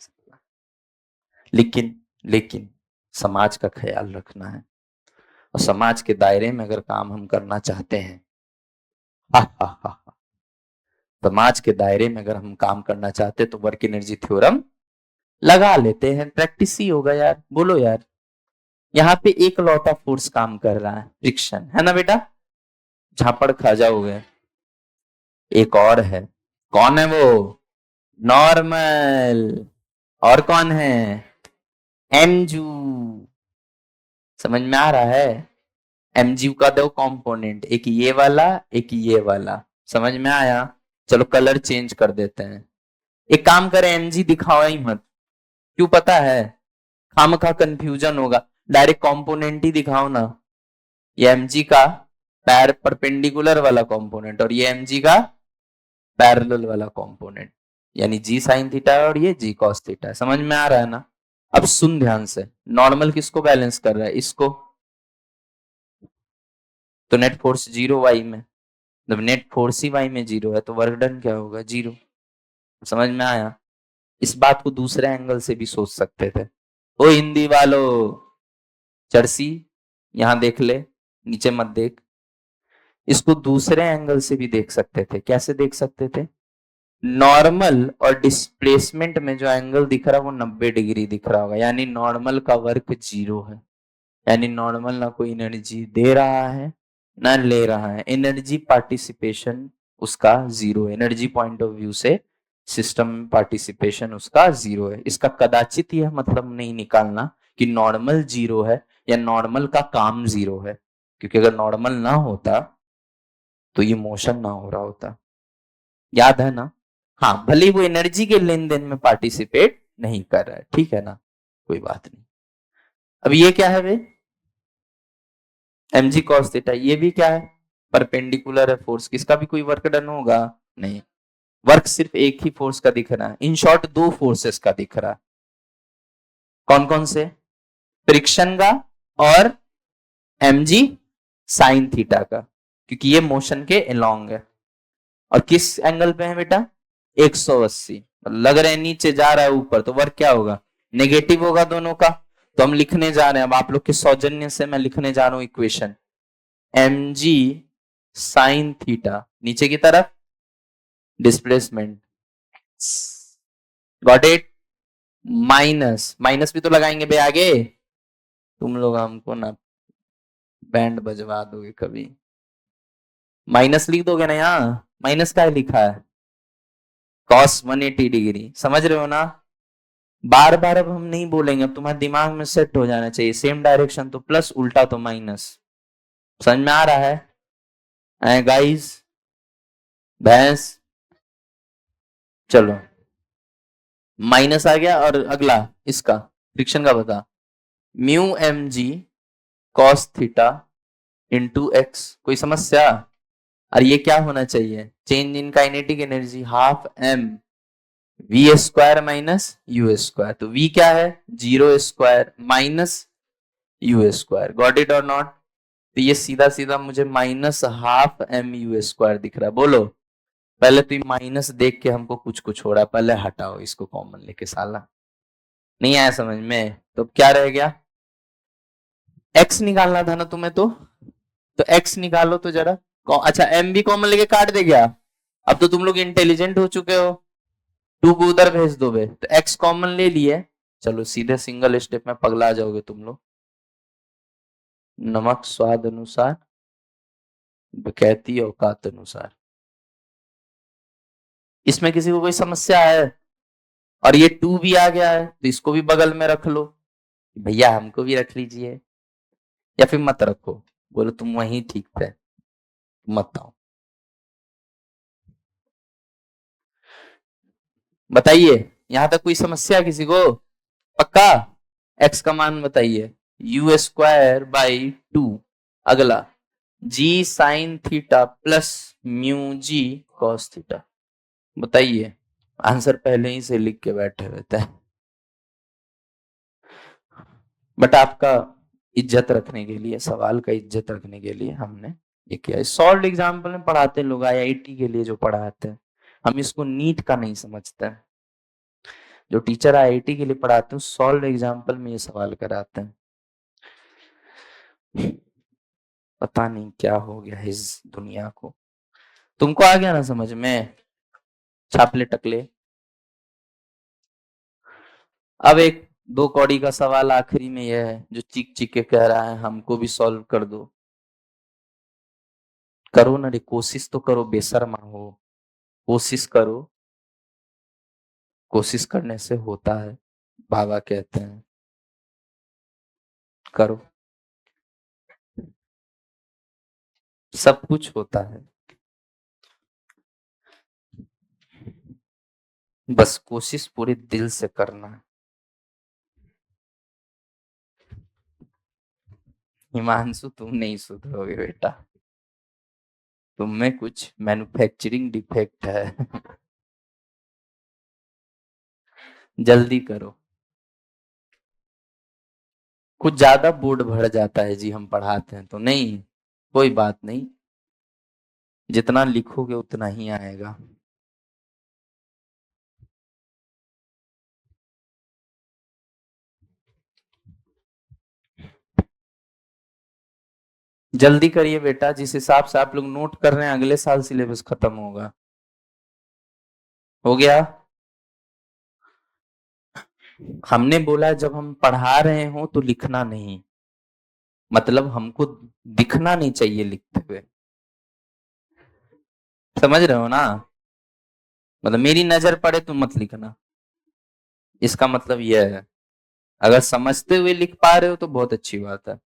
लेकिन लेकिन समाज का ख्याल रखना है, और समाज के दायरे में अगर काम हम करना चाहते हैं, समाज के दायरे में अगर हम काम करना चाहते हैं तो वर्क एनर्जी थ्योरम लगा लेते हैं, प्रैक्टिस ही होगा यार। बोलो यार, यहाँ पे एक लॉट ऑफ फोर्स काम कर रहा है, फ्रिक्शन है ना बेटा? झापड़ खा जाओगे। एक और है, कौन है वो? नॉर्मल। और कौन है? एमजू। समझ में आ रहा है? एमजीयू का दो कंपोनेंट, एक ये वाला एक ये वाला, समझ में आया? चलो कलर चेंज कर देते हैं, एक काम करें, एमजी दिखाओ ही मत, क्यों पता है, खामखा कंफ्यूजन होगा, डायरेक्ट कंपोनेंट ही दिखाओ ना। ये एमजी का पैर परपेंडिकुलर वाला कंपोनेंट और ये एमजी का पैरेलल वाला कंपोनेंट, यानी जी साइन थीटा और ये जी कॉस थीटा है। समझ में आ रहा है ना? अब सुन ध्यान से, नॉर्मल किसको बैलेंस कर रहा है? इसको। तो नेट फोर्स जीरो वाई में, जब नेट फोर्स ही वाई में जीरो है तो वर्क डन क्या होगा? जीरो। समझ में आया? इस बात को दूसरे एंगल से भी सोच सकते थे। ओ हिंदी वालों, चर्सी, यहां देख ले, नीचे मत देख। इसको दूसरे एंगल से भी देख सकते थे। कैसे देख सकते थे? नॉर्मल और डिस्प्लेसमेंट में जो एंगल दिख रहा है वो 90 डिग्री दिख रहा होगा, यानी नॉर्मल का वर्क जीरो है, यानी नॉर्मल ना कोई एनर्जी दे रहा है ना ले रहा है, एनर्जी पार्टिसिपेशन उसका जीरो है। एनर्जी पॉइंट ऑफ व्यू से सिस्टम में पार्टिसिपेशन उसका जीरो है। इसका कदाचित यह मतलब नहीं निकालना कि नॉर्मल जीरो है या नॉर्मल का काम जीरो है, क्योंकि अगर नॉर्मल ना होता तो ये मोशन ना हो रहा होता। याद है ना? हाँ, भले वो एनर्जी के लेन देन में पार्टिसिपेट नहीं कर रहा है, ठीक है ना, कोई बात नहीं। अब ये क्या है वे? mg cos theta. ये भी क्या है? परपेंडिकुलर है फोर्स। किसका भी कोई वर्क डन होगा? नहीं, वर्क सिर्फ एक ही फोर्स का दिख रहा है। इन शॉर्ट दो फोर्सेस का दिख रहा है। कौन कौन से? फ्रिक्शन का और mg साइन थीटा का, क्योंकि ये मोशन के अलोंग है। और किस एंगल पे है बेटा? 180। लग रहा है नीचे जा रहा है ऊपर, तो वर्क क्या होगा? नेगेटिव होगा दोनों का। तो हम लिखने जा रहे हैं, अब आप लोग के सौजन्य से मैं लिखने जा रहा हूं इक्वेशन, mg साइन थीटा, नीचे की तरफ displacement, got it, minus, minus भी तो लगाएंगे बे आगे, तुम लोग हमको ना बैंड बजवा दोगे कभी। माइनस लिख दोगे ना, यहाँ माइनस का लिखा है, कॉस 180 डिग्री, समझ रहे हो ना? बार बार अब हम नहीं बोलेंगे, अब तुम्हारे दिमाग में सेट हो जाना चाहिए। सेम डायरेक्शन तो प्लस, उल्टा तो माइनस। समझ में आ रहा है गाइस? भैंस, चलो माइनस आ गया। और अगला इसका फ्रिक्शन का बता, mu M g cos theta into x. कोई समस्या? और ये क्या होना चाहिए? Change in kinetic energy half m v square minus u square. तो वी क्या है? Zero square minus u square. Got it और नॉट? तो ये सीधा सीधा मुझे minus half m u square दिख रहा है। बोलो, पहले तो माइनस देख के हमको कुछ कुछ हो रहा है, पहले हटाओ इसको कॉमन लेके। साला नहीं आया समझ में? तो क्या रह गया? एक्स निकालना था ना तुम्हें, तो एक्स निकालो तो जरा। अच्छा, एम भी कॉमन लेके काट दे गया। अब तो तुम लोग इंटेलिजेंट हो चुके हो, टू को उधर भेज दो बे। तो एक्स कॉमन ले लिए, चलो सीधे सिंगल स्टेप में पगला जाओगे तुम लोग। नमक स्वाद अनुसार, बकैती औकात अनुसार। इसमें किसी को कोई समस्या है? और ये टू भी आ गया है तो इसको भी बगल में रख लो। भैया हमको भी रख लीजिए, या फिर मत रखो, बोलो तुम वहीं ठीक थे, मत आओ। बताइए, यहां तक कोई समस्या किसी को? पक्का? एक्स का मान बताइए, यू स्क्वायर बाई टू। अगला जी sine theta plus mu G cos theta. बताइए, आंसर पहले ही से लिख के बैठे रहते हैं, बट आपका इज्जत रखने के लिए, सवाल का इज्जत रखने के लिए हमने ये किया। सॉल्व एग्जाम्पल में पढ़ाते लोग आईआईटी के लिए जो पढ़ाते हैं, हम इसको नीट का नहीं समझते हैं। जो टीचर आईआईटी के लिए पढ़ाते हैं सॉल्व एग्जाम्पल में ये सवाल कराते हैं। पता नहीं क्या हो गया इस दुनिया को। तुमको आ गया ना समझ में? छापले टकले। अब एक दो कौड़ी का सवाल आखिरी में यह है, जो चीख चीख के कह रहा है हमको भी सॉल्व कर दो। करो ना रे, कोशिश तो करो, बेशर्मा हो, कोशिश करो। कोशिश करने से होता है, बाबा कहते हैं, करो, सब कुछ होता है। बस कोशिश पूरे दिल से करना है। हिमांशु तुम नहीं सुधरोगे बेटा, तुम में कुछ मैन्युफैक्चरिंग डिफेक्ट है। जल्दी करो, कुछ ज्यादा बोर्ड भर जाता है जी, हम पढ़ाते हैं तो। नहीं, कोई बात नहीं, जितना लिखोगे उतना ही आएगा। जल्दी करिए बेटा, जिस हिसाब से आप लोग नोट कर रहे हैं अगले साल सिलेबस खत्म होगा। हो गया? हमने बोला जब हम पढ़ा रहे हो तो लिखना नहीं, मतलब हमको दिखना नहीं चाहिए लिखते हुए, समझ रहे हो ना? मतलब मेरी नजर पड़े तो मत लिखना, इसका मतलब यह है। अगर समझते हुए लिख पा रहे हो तो बहुत अच्छी बात है,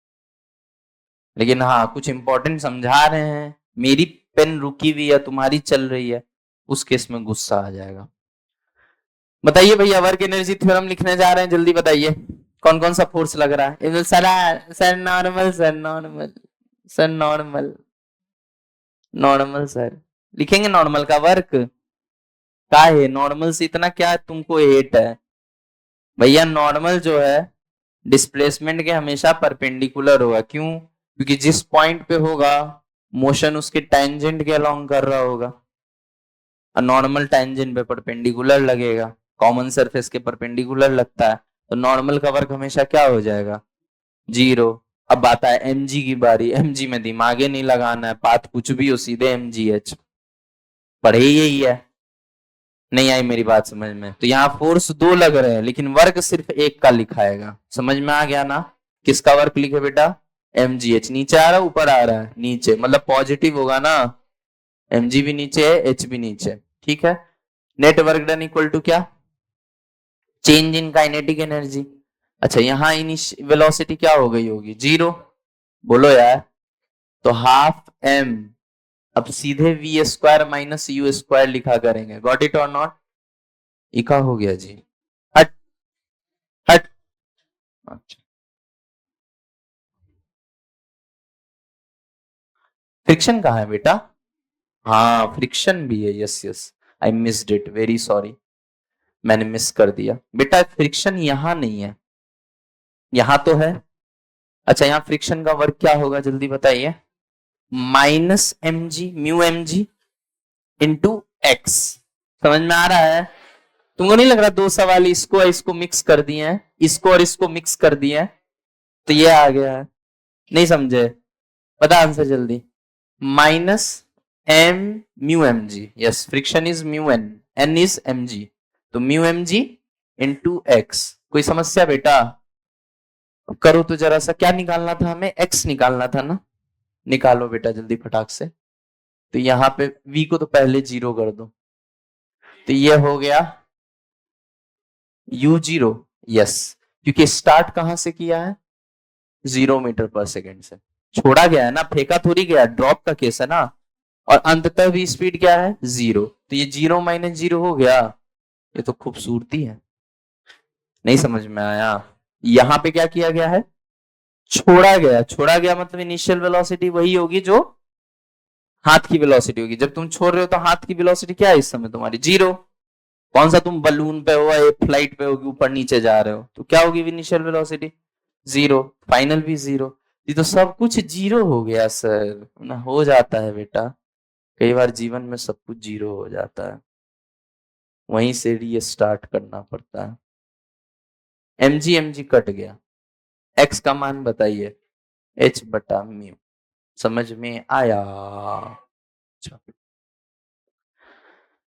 लेकिन हाँ कुछ इंपॉर्टेंट समझा रहे हैं, मेरी पेन रुकी हुई है तुम्हारी चल रही है, उस केस में गुस्सा आ जाएगा। बताइए भैया, वर्क एनर्जी थ्योरम लिखने जा रहे हैं, जल्दी बताइए कौन कौन सा फोर्स लग रहा है। Sir, sir normal, sir normal, sir normal, normal sir. लिखेंगे नॉर्मल का वर्क? क्या है नॉर्मल से इतना क्या तुमको हेट है? भैया नॉर्मल जो है डिस्प्लेसमेंट के हमेशा परपेंडिकुलर होगा। क्यों? क्योंकि जिस पॉइंट पे होगा मोशन उसके टेंजेंट के अलोंग कर रहा होगा, और नॉर्मल टेंजेंट पे परपेंडिकुलर लगेगा, कॉमन सरफेस के परपेंडिकुलर लगता है, तो नॉर्मल का वर्क हमेशा क्या हो जाएगा? जीरो। अब आता है एमजी की बारी, एमजी में दिमागे नहीं लगाना है, पाथ कुछ भी हो सीधे एमजी एच, पढ़े ही यही है। नहीं आई मेरी बात समझ में? तो यहाँ फोर्स दो लग रहे हैं लेकिन वर्क सिर्फ एक का लिखाएगा, समझ में आ गया ना? किसका वर्क लिखे बेटा? एमजीएच। नीचे आ रहा है ऊपर आ रहा है? नीचे, मतलब पॉजिटिव होगा ना, एमजी भी नीचे है एच भी नीचे, ठीक है। Net work done equal to क्या? Change in kinetic energy. अच्छा यहाँ वेलोसिटी क्या हो गई होगी? जीरो। बोलो यार। तो हाफ एम, अब सीधे v square minus u square लिखा करेंगे, गॉट इट और नॉट? इका हो गया जी। हट, हट। अच्छा, फ्रिक्शन कहाँ है बेटा? हाँ फ्रिक्शन भी है, yes yes, I missed it, very sorry, मैंने मिस कर दिया बेटा। फ्रिक्शन यहाँ नहीं है, यहाँ तो है। अच्छा यहाँ फ्रिक्शन का वर्क क्या होगा जल्दी बताइए? Minus M g, mu M G into x. समझ में आ रहा है? तुमको नहीं लग रहा दो सवाल इसको और इसको मिक्स कर दिए हैं, इसको और इसको मिक्स कर दिए हैं, तो ये आ गया है? नहीं समझे? बता आंसर जल्दी। Minus M mu M G, yes, friction is mu N, N is M G, तो mu M G into x. कोई समस्या बेटा? करो तो जरा सा, क्या निकालना था हमें? एक्स निकालना था ना? निकालो बेटा जल्दी फटाक से। तो यहाँ पे v को तो पहले जीरो कर दो, तो ये हो गया u जीरो, यस, क्योंकि स्टार्ट कहां से किया है? 0 मीटर पर सेकेंड से छोड़ा गया है ना, फेंका थोड़ी गया, ड्रॉप का केस है ना। और अंततः भी स्पीड क्या है? जीरो, तो ये जीरो माइनस जीरो हो गया। ये तो खूबसूरती है। नहीं समझ में आया? यहाँ पे क्या किया गया है? छोड़ा गया, छोड़ा गया मतलब इनिशियल वेलोसिटी वही होगी जो हाथ की वेलोसिटी होगी। जब तुम छोड़ रहे हो तो हाथ की वेलोसिटी क्या है इस समय तुम्हारी? जीरो। कौन सा तुम बलून पे हो या फ्लाइट पे हो कि ऊपर नीचे जा रहे हो, तो क्या होगी इनिशियल वेलोसिटी? जीरो। फाइनल भी जीरो। ये तो सब कुछ जीरो हो गया सर ना, हो जाता है बेटा, कई बार जीवन में सब कुछ जीरो हो जाता है, वहीं से रीस्टार्ट करना पड़ता है। एम जी कट गया, एक्स का मान बताइए? एच बटा म्यू। समझ में आया? अच्छा,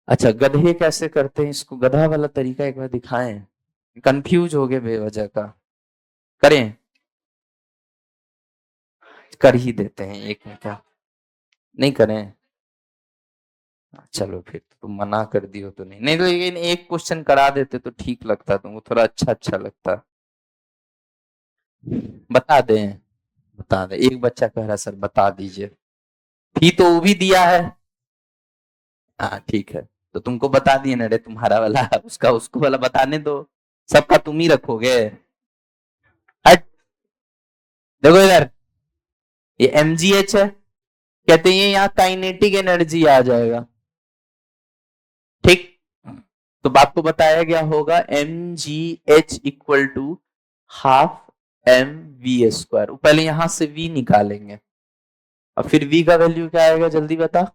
अच्छा गधे कैसे करते हैं इसको, गधा वाला तरीका एक बार दिखाएं, कंफ्यूज हो गए बेवजह का। करें? कर ही देते हैं एक में क्या, नहीं करें? चलो फिर तो तुम मना कर दियो तो नहीं, नहीं तो लेकिन एक क्वेश्चन करा देते तो ठीक लगता, तुमको थोड़ा अच्छा अच्छा लगता। बता दें? बता दे, एक बच्चा कह रहा सर बता दीजिए, फी तो वो भी दिया है। हाँ ठीक है, तो तुमको बता दिए ना रे, तुम्हारा वाला उसका उसको वाला बताने दो, सबका तुम ही रखोगे। हट, देखो इधर, ये mgh है, कहते हैं यहाँ काइनेटिक एनर्जी आ जाएगा, ठीक। तो बाप को बताया गया होगा mgh equal to half m v square. पहले यहां से v निकालेंगे, और फिर v का वैल्यू क्या आएगा जल्दी बता।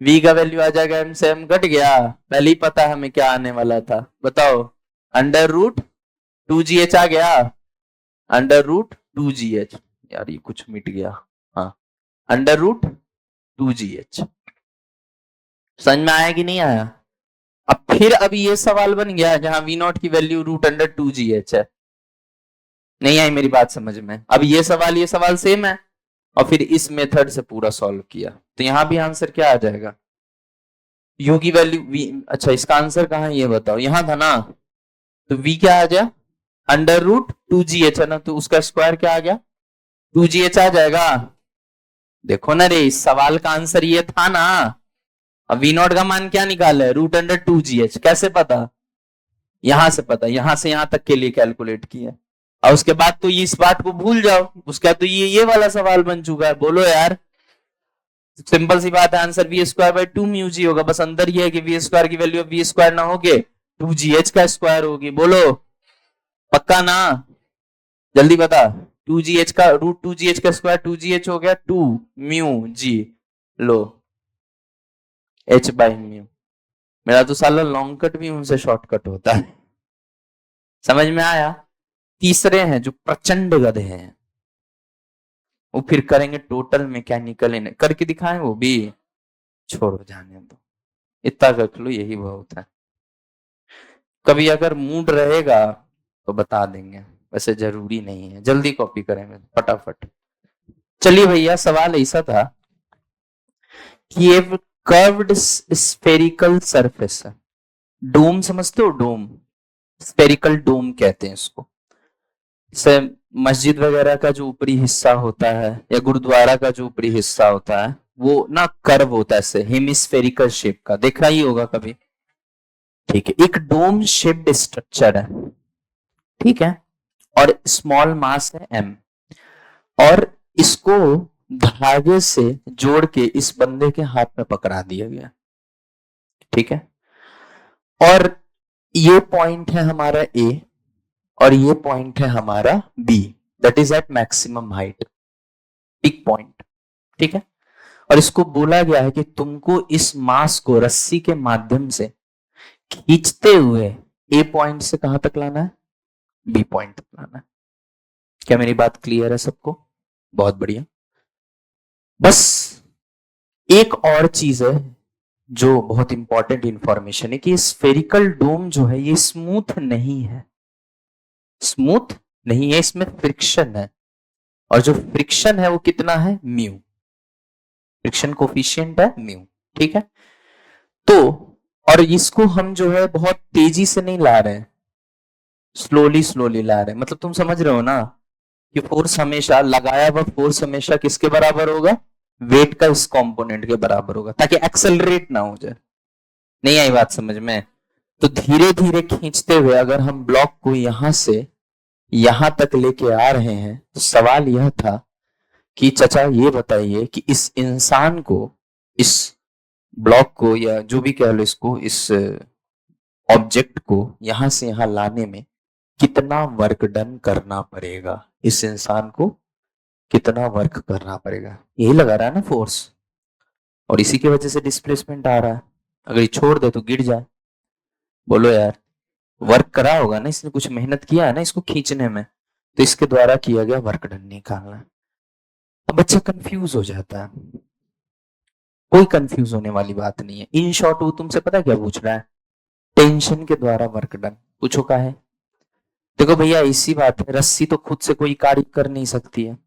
v का वैल्यू आ जाएगा, m से m घट गया, पहले ही पता है हमें क्या आने वाला था, बताओ। अंडर रूट 2gh आ गया, अंडर रूट 2gh, यार ये कुछ मिट गया, हाँ, अंडर रूट 2gh। समझ में आया कि नहीं आया। अब फिर अभी ये सवाल बन गया जहां v नॉट की वैल्यू रूट अंडर 2gh है। नहीं आई मेरी बात समझ में। अब ये सवाल सेम है, और फिर इस मेथड से पूरा सॉल्व किया, तो यहां भी आंसर क्या आ जाएगा, u की वैल्यू v, अच्छा इसका आंसर कहां है ये बताओ, यहां था ना, तो v क्या आ गया, अंडर रूट 2gh है ना, तो उसका स्क्वायर क्या आ गया, 2gh आ जाएगा। देखो ना रे, इस सवाल का आंसर ये था ना। अब v नॉट का मान क्या निकाला है, रूट अंडर 2gh, कैसे पता, यहां से पता, यहां से यहां तक के लिए कैलकुलेट किया, और उसके बाद तो ये इस बात को भूल जाओ, उसके बाद तो ये वाला सवाल बन चुका है, बोलो यार। सिंपल सी बात है, answer V square by 2 mu G होगा, बस अंदर ये है कि वी स्क्वायर की वैल्यू वी स्क्वायर ना होके 2gh का स्क्वायर होगी, बोलो पक्का ना, जल्दी बता। 2gh का रूट 2gh का स्क्वायर 2gh हो गया 2 म्यू जी, लो h बाई म्यू। मेरा तो साला लॉन्ग कट भी उनसे शॉर्टकट होता है। समझ में आया। तीसरे हैं जो प्रचंड गधे हैं, वो फिर करेंगे टोटल मैकेनिकल, करके दिखाएं वो भी, छोड़ो जाने दो, इतना रख लो यही बहुत है। कभी अगर मूड रहेगा तो बता देंगे, वैसे जरूरी नहीं है, जल्दी कॉपी करेंगे फटाफट। चलिए भैया, सवाल ऐसा था कि एक कर्व्ड स्फेरिकल सरफेस है, डोम समझते हो, डोम, स्फेरिकल डोम कहते हैं इसको। जैसे मस्जिद वगैरह का जो ऊपरी हिस्सा होता है, या गुरुद्वारा का जो ऊपरी हिस्सा होता है, वो ना कर्व होता है, ऐसे हेमिस्फेरिकल शेप का, देखा ही होगा कभी, ठीक है। एक डोम शेप्ड स्ट्रक्चर है, ठीक है, और स्मॉल मास है m, और इसको धागे से जोड़ के इस बंदे के हाथ में पकड़ा दिया गया, ठीक है। और ये पॉइंट है हमारा A, और ये पॉइंट है हमारा B, that is at maximum height, peak point, ठीक है। और इसको बोला गया है कि तुमको इस मास को रस्सी के माध्यम से खींचते हुए A पॉइंट से कहां तक लाना है, B पॉइंट तक लाना है। क्या मेरी बात क्लियर है सबको, बहुत बढ़िया। बस एक और चीज है जो बहुत इंपॉर्टेंट इंफॉर्मेशन है, कि स्फेरिकल डोम जो है ये स्मूथ नहीं है, स्मूथ नहीं है, इसमें फ्रिक्शन है, और जो फ्रिक्शन है वो कितना है, म्यू, फ्रिक्शन कोफिशिएंट है म्यू, ठीक है। तो और इसको हम जो है बहुत तेजी से नहीं ला रहे हैं, स्लोली स्लोली ला रहे हैं, मतलब तुम समझ रहे हो ना कि फोर्स हमेशा, लगाया हुआ फोर्स हमेशा किसके बराबर होगा, वेट का इस कंपोनेंट के बराबर होगा, ताकि एक्सेलरेट ना हो जाए। नहीं आई बात समझ में। तो धीरे धीरे खींचते हुए अगर हम ब्लॉक को यहां से यहां तक लेके आ रहे हैं, तो सवाल यह था कि चाचा ये बताइए कि इस इंसान को, इस ब्लॉक को, या जो भी कह लो इसको, इस ऑब्जेक्ट को यहां से यहां लाने में कितना वर्क डन करना पड़ेगा, इस इंसान को कितना वर्क करना पड़ेगा, यही लगा रहा है ना फोर्स, और इसी की वजह से डिस्प्लेसमेंट आ रहा है। अगर ये छोड़ दे तो गिर जाए, बोलो यार, वर्क करा होगा ना, इसने कुछ मेहनत किया है ना इसको खींचने में, तो इसके द्वारा किया गया वर्क डन निकालना है। अब बच्चा कंफ्यूज हो जाता है, कोई कंफ्यूज होने वाली बात नहीं है। इन शॉर्ट वो तुमसे पता क्या पूछ रहा है, टेंशन के द्वारा वर्क डन, पूछो का है। देखो भैया इसी बात है, रस्सी तो खुद से कोई कार्य कर नहीं सकती है,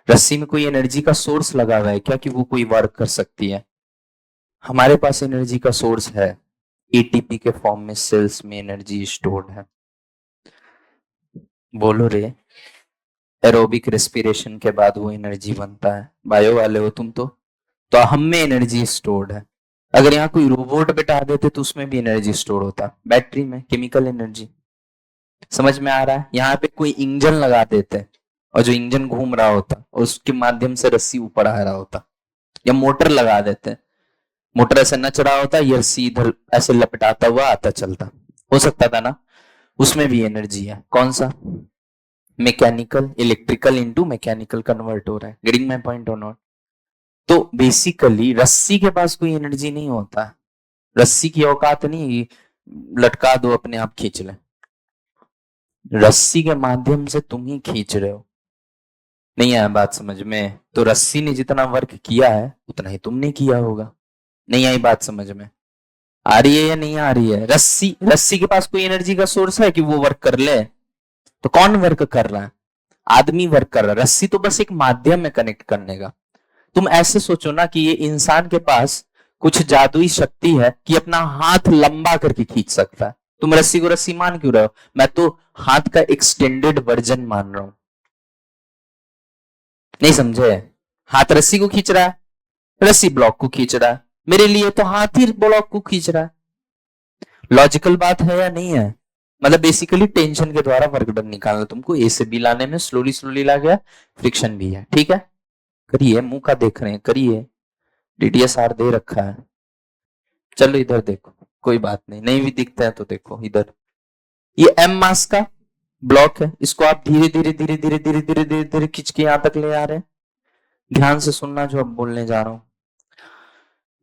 रस्सी में कोई एनर्जी का सोर्स लगा हुआ है क्या कि वो कोई वर्क कर सकती है। हमारे पास एनर्जी का सोर्स है, एटीपी के फॉर्म में सेल्स में एनर्जी स्टोर्ड है, बोलो रे, एरोबिक रेस्पिरेशन के बाद वो एनर्जी बनता है, बायो वाले हो तुम तो हम में एनर्जी स्टोर्ड है, अगर यहाँ कोई रोबोट बिठा देते तो उसमें भी एनर्जी स्टोर होता, बैटरी में केमिकल एनर्जी। समझ में आ रहा है? यहाँ पे कोई इंजन लगा देते और जो इंजन घूम रहा होता उसके माध्यम से रस्सी ऊपर आ रहा होता, या मोटर लगा देते, मोटर ऐसे नच रहा होता, ये रस्सी इधर ऐसे लपटाता हुआ आता चलता, हो सकता था ना? उसमें भी एनर्जी है। कौन सा? Mechanical, electrical into mechanical convert हो रहा है। गेटिंग माय पॉइंट और नॉट? तो बेसिकली रस्सी के पास कोई एनर्जी नहीं होता, रस्सी की औकात नहीं लटका दो अपने आप खींच ले, रस्सी के माध्यम से तुम ही खींच रहे हो। नहीं आया बात समझ में? तो रस्सी ने जितना वर्क किया है उतना ही तुमने किया होगा। नहीं आई बात समझ में? आ रही है या नहीं आ रही है? रस्सी, रस्सी के पास कोई एनर्जी का सोर्स है कि वो वर्क कर ले? तो कौन वर्क कर रहा है? आदमी वर्क कर रहा है। रस्सी तो बस एक माध्यम है कनेक्ट करने का। तुम ऐसे सोचो ना कि ये इंसान के पास कुछ जादुई शक्ति है कि अपना हाथ लंबा करके खींच सकता है। तुम रस्सी को रस्सी मान क्यों रहे हो? मैं तो हाथ का एक्सटेंडेड वर्जन मान रहा हूं। नहीं समझे? हाथ रस्सी को खींच रहा है, रस्सी ब्लॉक को खींच रहा है, मेरे लिए तो हाथ ही ब्लॉक को खींच रहा है। लॉजिकल बात है या नहीं है? मतलब बेसिकली टेंशन के द्वारा वर्क डन निकालना तुमको, ए से बी लाने में स्लोली स्लोली ला गया, फ्रिक्शन भी है। ठीक है, करिए, मुंह का देख रहे हैं, करिए। डीडीएसआर दे रखा है। चलो इधर देखो, कोई बात नहीं, नहीं भी दिखता है तो देखो इधर, ये एम मास का ब्लॉक है, इसको आप धीरे धीरे धीरे धीरे धीरे धीरे धीरे धीरे खींच के यहां तक ले आ रहे हैं। ध्यान से सुनना जो अब बोलने जा रहा हूं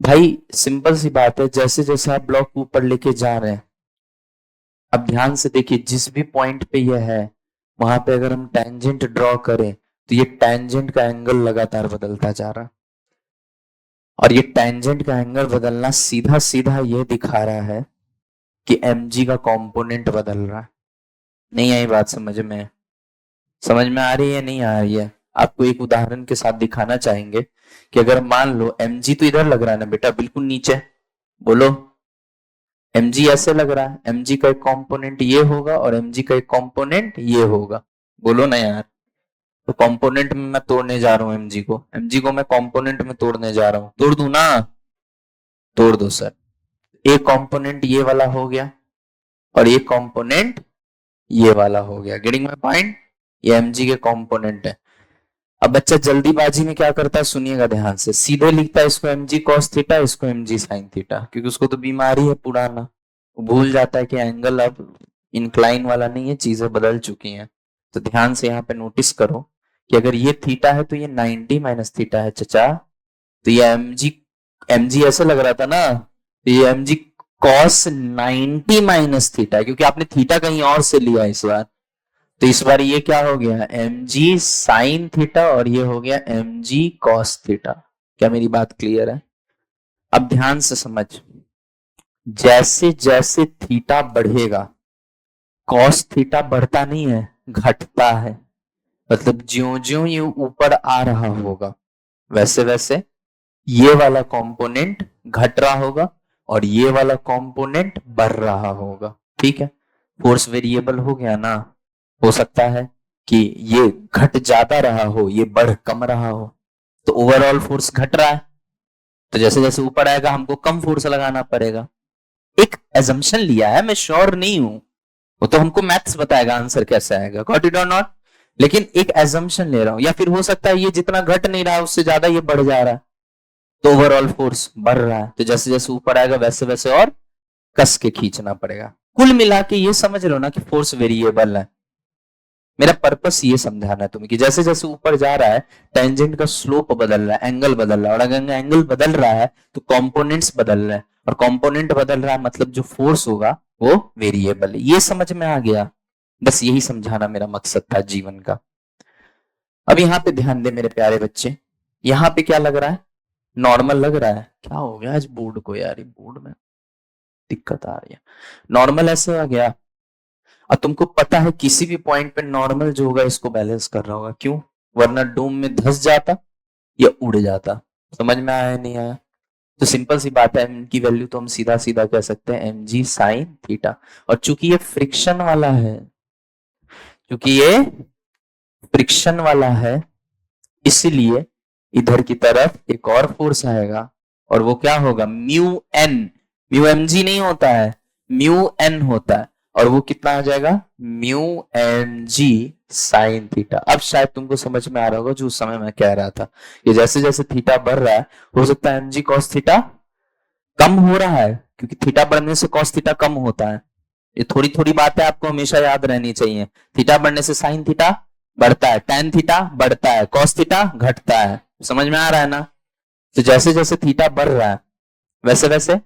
भाई, सिंपल सी बात है। जैसे जैसे आप ब्लॉक ऊपर लेके जा रहे हैं, अब ध्यान से देखिए, जिस भी पॉइंट पे यह है वहां पे अगर हम टेंजेंट ड्रॉ करें तो ये टेंजेंट का एंगल लगातार बदलता जा रहा है, और ये टेंजेंट का एंगल बदलना सीधा सीधा ये दिखा रहा है कि mg का कंपोनेंट बदल रहा है। नहीं आई बात समझ में? समझ में आ रही है नहीं आ रही है? आपको एक उदाहरण के साथ दिखाना चाहेंगे कि अगर मान लो mg तो इधर लग रहा है ना बेटा, बिल्कुल नीचे, बोलो mg ऐसे लग रहा है, mg का एक कंपोनेंट ये होगा और mg का एक कंपोनेंट ये होगा, बोलो ना यार। तो कंपोनेंट में मैं तोड़ने जा रहा हूँ mg को मैं कंपोनेंट में तोड़ने जा रहा हूँ, तोड़ दूं ना? तोड़ दो सर। एक कंपोनेंट ये वाला हो गया और एक कंपोनेंट ये वाला हो गया। Getting my point? ये mg के कंपोनेंट है। अब बच्चा जल्दीबाजी में क्या करता है, सुनिएगा ध्यान से, सीधे लिखता है इसको mg cos थीटा, इसको mg sin थीटा, क्योंकि उसको तो बीमारी है पुराना, वो भूल जाता है कि एंगल अब इंक्लाइन वाला नहीं है, चीजें बदल चुकी हैं। तो ध्यान से यहाँ पे नोटिस करो कि अगर ये थीटा है तो ये 90 माइनस थीटा है चचा। तो ये mg ऐसे लग रहा था ना, तो ये mg cos 90 माइनस थीटा है, क्योंकि आपने थीटा कहीं और से लिया इस बार। तो इस बार ये क्या हो गया, mg sin थीटा, और ये हो गया mg cos थीटा। क्या मेरी बात क्लियर है? अब ध्यान से समझ, जैसे जैसे थीटा बढ़ेगा cos थीटा बढ़ता नहीं है, घटता है। मतलब ज्यो ज्यो ये ऊपर आ रहा होगा वैसे वैसे ये वाला कंपोनेंट घट रहा होगा और ये वाला कंपोनेंट बढ़ रहा होगा। ठीक है, फोर्स वेरिएबल हो गया ना। हो सकता है कि ये घट ज्यादा रहा हो, ये बढ़ कम रहा हो, तो ओवरऑल फोर्स घट रहा है, तो जैसे जैसे ऊपर आएगा हमको कम फोर्स लगाना पड़ेगा। एक एजम्पशन लिया है, मैं श्योर नहीं हूं, वो तो हमको मैथ्स बताएगा आंसर कैसे आएगा, गॉट इट और नॉट? लेकिन एक एजम्पशन ले रहा हूं। या फिर हो सकता है ये जितना घट नहीं रहा है उससे ज्यादा ये बढ़ जा रहा है, तो ओवरऑल फोर्स बढ़ रहा है, तो जैसे जैसे ऊपर आएगा वैसे वैसे और कस के खींचना पड़ेगा। कुल मिला के ये समझ लो ना कि फोर्स वेरिएबल है। मेरा पर्पस ये समझाना है तुम्हें कि जैसे जैसे ऊपर जा रहा है टेंजेंट का स्लोप बदल रहा है, एंगल बदल रहा है, और अगर एंगल बदल रहा है तो कंपोनेंट्स बदल रहे हैं, और कंपोनेंट बदल रहा है मतलब जो फोर्स होगा वो वेरिएबल है। ये समझ में आ गया? बस यही समझाना मेरा मकसद था जीवन का। अब यहाँ पे ध्यान दे मेरे प्यारे बच्चे, यहाँ पे क्या लग रहा है, नॉर्मल लग रहा है। क्या हो गया आज बोर्ड को यार, ये बोर्ड में दिक्कत आ रही है। नॉर्मल ऐसे आ गया, और तुमको पता है किसी भी पॉइंट पे नॉर्मल जो होगा इसको बैलेंस कर रहा होगा, क्यों? वरना डूम में धस जाता या उड़ जाता। समझ में आया नहीं आया? तो सिंपल सी बात है, m की वैल्यू तो हम सीधा सीधा कह सकते हैं mg sin थीटा, और चूंकि ये फ्रिक्शन वाला है, क्योंकि ये फ्रिक्शन वाला है, इसलिए इधर की तरफ एक और फोर्स आएगा और वो क्या होगा, mu N, mu M g नहीं होता है, म्यू एन होता है, और वो कितना आ जाएगा, mu M g sine theta. अब शायद तुमको समझ में आ रहा होगा जो उस समय मैं कह रहा था कि जैसे जैसे थीटा बढ़ रहा है हो सकता है एम जी कॉस थीटा कम हो रहा है, क्योंकि थीटा बढ़ने से कॉस थीटा कम होता है। ये थोड़ी थोड़ी बातें आपको हमेशा याद रहनी चाहिए। थीटा बढ़ने से साइन थीटा बढ़ता है, tan थीटा बढ़ता है, cos थीटा घटता है। समझ में आ रहा है ना? तो जैसे जैसे थीटा बढ़ रहा है वैसे वैसे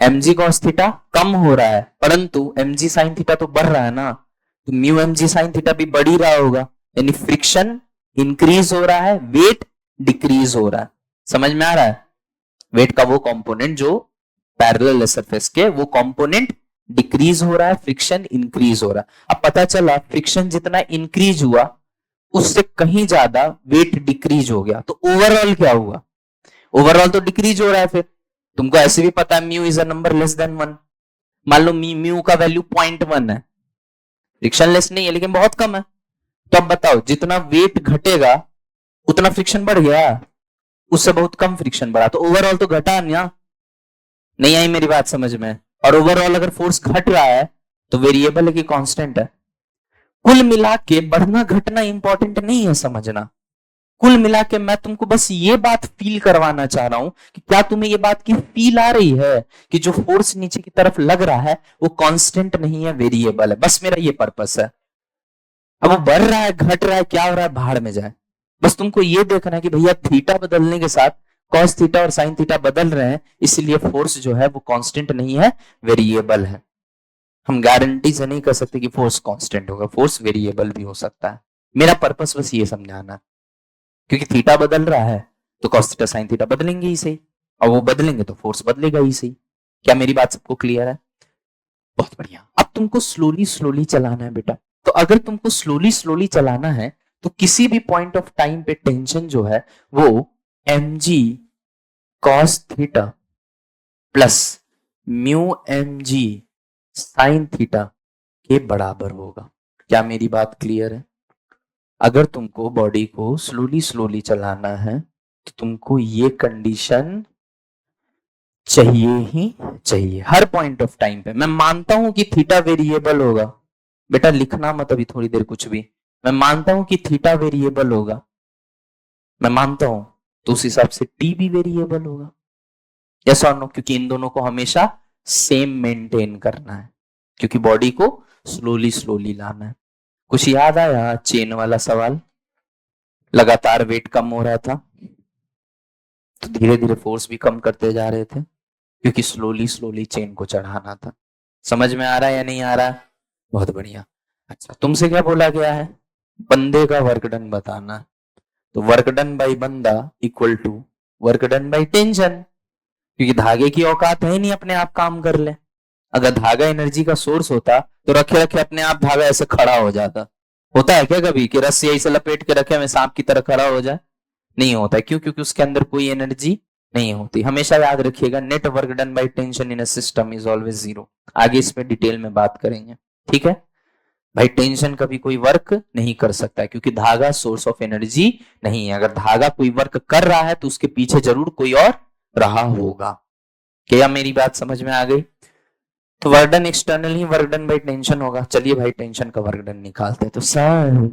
mg cos थीटा कम हो रहा है, परंतु mg sin थीटा तो बढ़ रहा है ना, तो म्यू mg sin थीटा भी बढ़ ही रहा होगा, यानी फ्रिक्शन इंक्रीज हो रहा है, वेट डिक्रीज हो रहा है। समझ में आ रहा है? वेट का वो कंपोनेंट जो पैरेलल है सरफेस के, वो कंपोनेंट डिक्रीज हो रहा है, फ्रिक्शन इंक्रीज हो रहा है। अब पता चला फ्रिक्शन जितना इंक्रीज हुआ उससे कहीं ज्यादा वेट डिक्रीज हो गया, तो ओवरऑल क्या हुआ, ओवरऑल तो डिक्रीज हो रहा है। फिर तुमको ऐसे भी पता है mu is a number less than 1। मान लो म्यू का वैल्यू 0.1 है, फ्रिक्शन लेस नहीं है लेकिन बहुत कम है, तो अब बताओ जितना वेट घटेगा उतना फ्रिक्शन बढ़ गया, उससे बहुत कम फ्रिक्शन बढ़ा, तो ओवरऑल तो घटा ना। नहीं आई मेरी बात समझ में? और ओवरऑल अगर फोर्स घट रहा है तो वेरिएबल है कि कांस्टेंट है? कुल मिला के बढ़ना घटना इंपॉर्टेंट नहीं है, समझना। कुल मिला के मैं तुमको बस ये बात फील करवाना चाह रहा हूं कि क्या तुम्हें ये बात की फील आ रही है कि जो फोर्स नीचे की तरफ लग रहा है वो कांस्टेंट नहीं है, वेरिएबल है। बस मेरा ये पर्पस है। अब वो बढ़ रहा है घट रहा है क्या हो रहा है भाड़ में जाए, बस तुमको ये देखना है कि भैया थीटा बदलने के साथ कॉस थीटा और साइन थीटा बदल रहे हैं, इसलिए फोर्स जो है वो कांस्टेंट नहीं है, वेरिएबल है। हम गारंटी से नहीं कर सकते कि फोर्स कांस्टेंट होगा, फोर्स वेरिएबल भी हो सकता है। मेरा पर्पस बस ये समझाना है, क्योंकि थीटा बदल रहा है तो कॉस थीटा साइन थीटा बदलेंगे ही सही, और वो बदलेंगे तो फोर्स बदलेगा ही सही। क्या मेरी बात सबको क्लियर है? बहुत बढ़िया। अब तुमको स्लोली स्लोली चलाना है बेटा। तो अगर तुमको स्लोली स्लोली चलाना है तो किसी भी पॉइंट ऑफ टाइम पे टेंशन जो है वो mg cos theta plus mu mg sin theta के बराबर होगा। क्या मेरी बात क्लियर है? अगर तुमको बॉडी को स्लोली स्लोली चलाना है तो तुमको ये कंडीशन चाहिए ही चाहिए हर पॉइंट ऑफ टाइम पे। मैं मानता हूं कि थीटा वेरिएबल होगा, बेटा लिखना मत अभी थोड़ी देर कुछ भी। मैं मानता हूं कि थीटा वेरिएबल होगा, मैं मानता हूं, तो उस हिसाब से टी भी वेरिएबल होगा। यस और नो? क्योंकि इन दोनों को हमेशा सेम मेंटेन करना है, क्योंकि बॉडी को स्लोली स्लोली लाना है। कुछ याद आया चेन वाला सवाल? लगातार वेट कम हो रहा था तो धीरे धीरे फोर्स भी कम करते जा रहे थे, क्योंकि स्लोली स्लोली चेन को चढ़ाना था। समझ में आ रहा है या नहीं आ रहा? बहुत बढ़िया। अच्छा, तुमसे क्या बोला गया है? बंदे का वर्क डन बताना। तो वर्क डन बाई बंदा equal to work done by tension, क्योंकि धागे की औकात है नहीं अपने आप काम कर ले। अगर धागा एनर्जी का सोर्स होता तो रखे रखे अपने आप धागा ऐसे खड़ा हो जाता। होता है क्या कभी कि रस्सी ऐसे लपेट के रखे में सांप की तरह खड़ा हो जाए? नहीं होता है। क्यों? क्योंकि उसके अंदर कोई एनर्जी नहीं होती। हमेशा याद रखिएगा, net work done by tension in a system is always zero. आगे इस पे डिटेल में बात करेंगे, ठीक है भाई? टेंशन कभी कोई वर्क नहीं कर सकता है, क्योंकि धागा सोर्स ऑफ एनर्जी नहीं है। अगर धागा कोई वर्क कर रहा है तो उसके पीछे जरूर कोई और रहा होगा। क्या मेरी बात समझ में आ गई? तो work done external he work done by tension होगा। चलिए भाई टेंशन का वर्क डन निकालते हैं। तो सर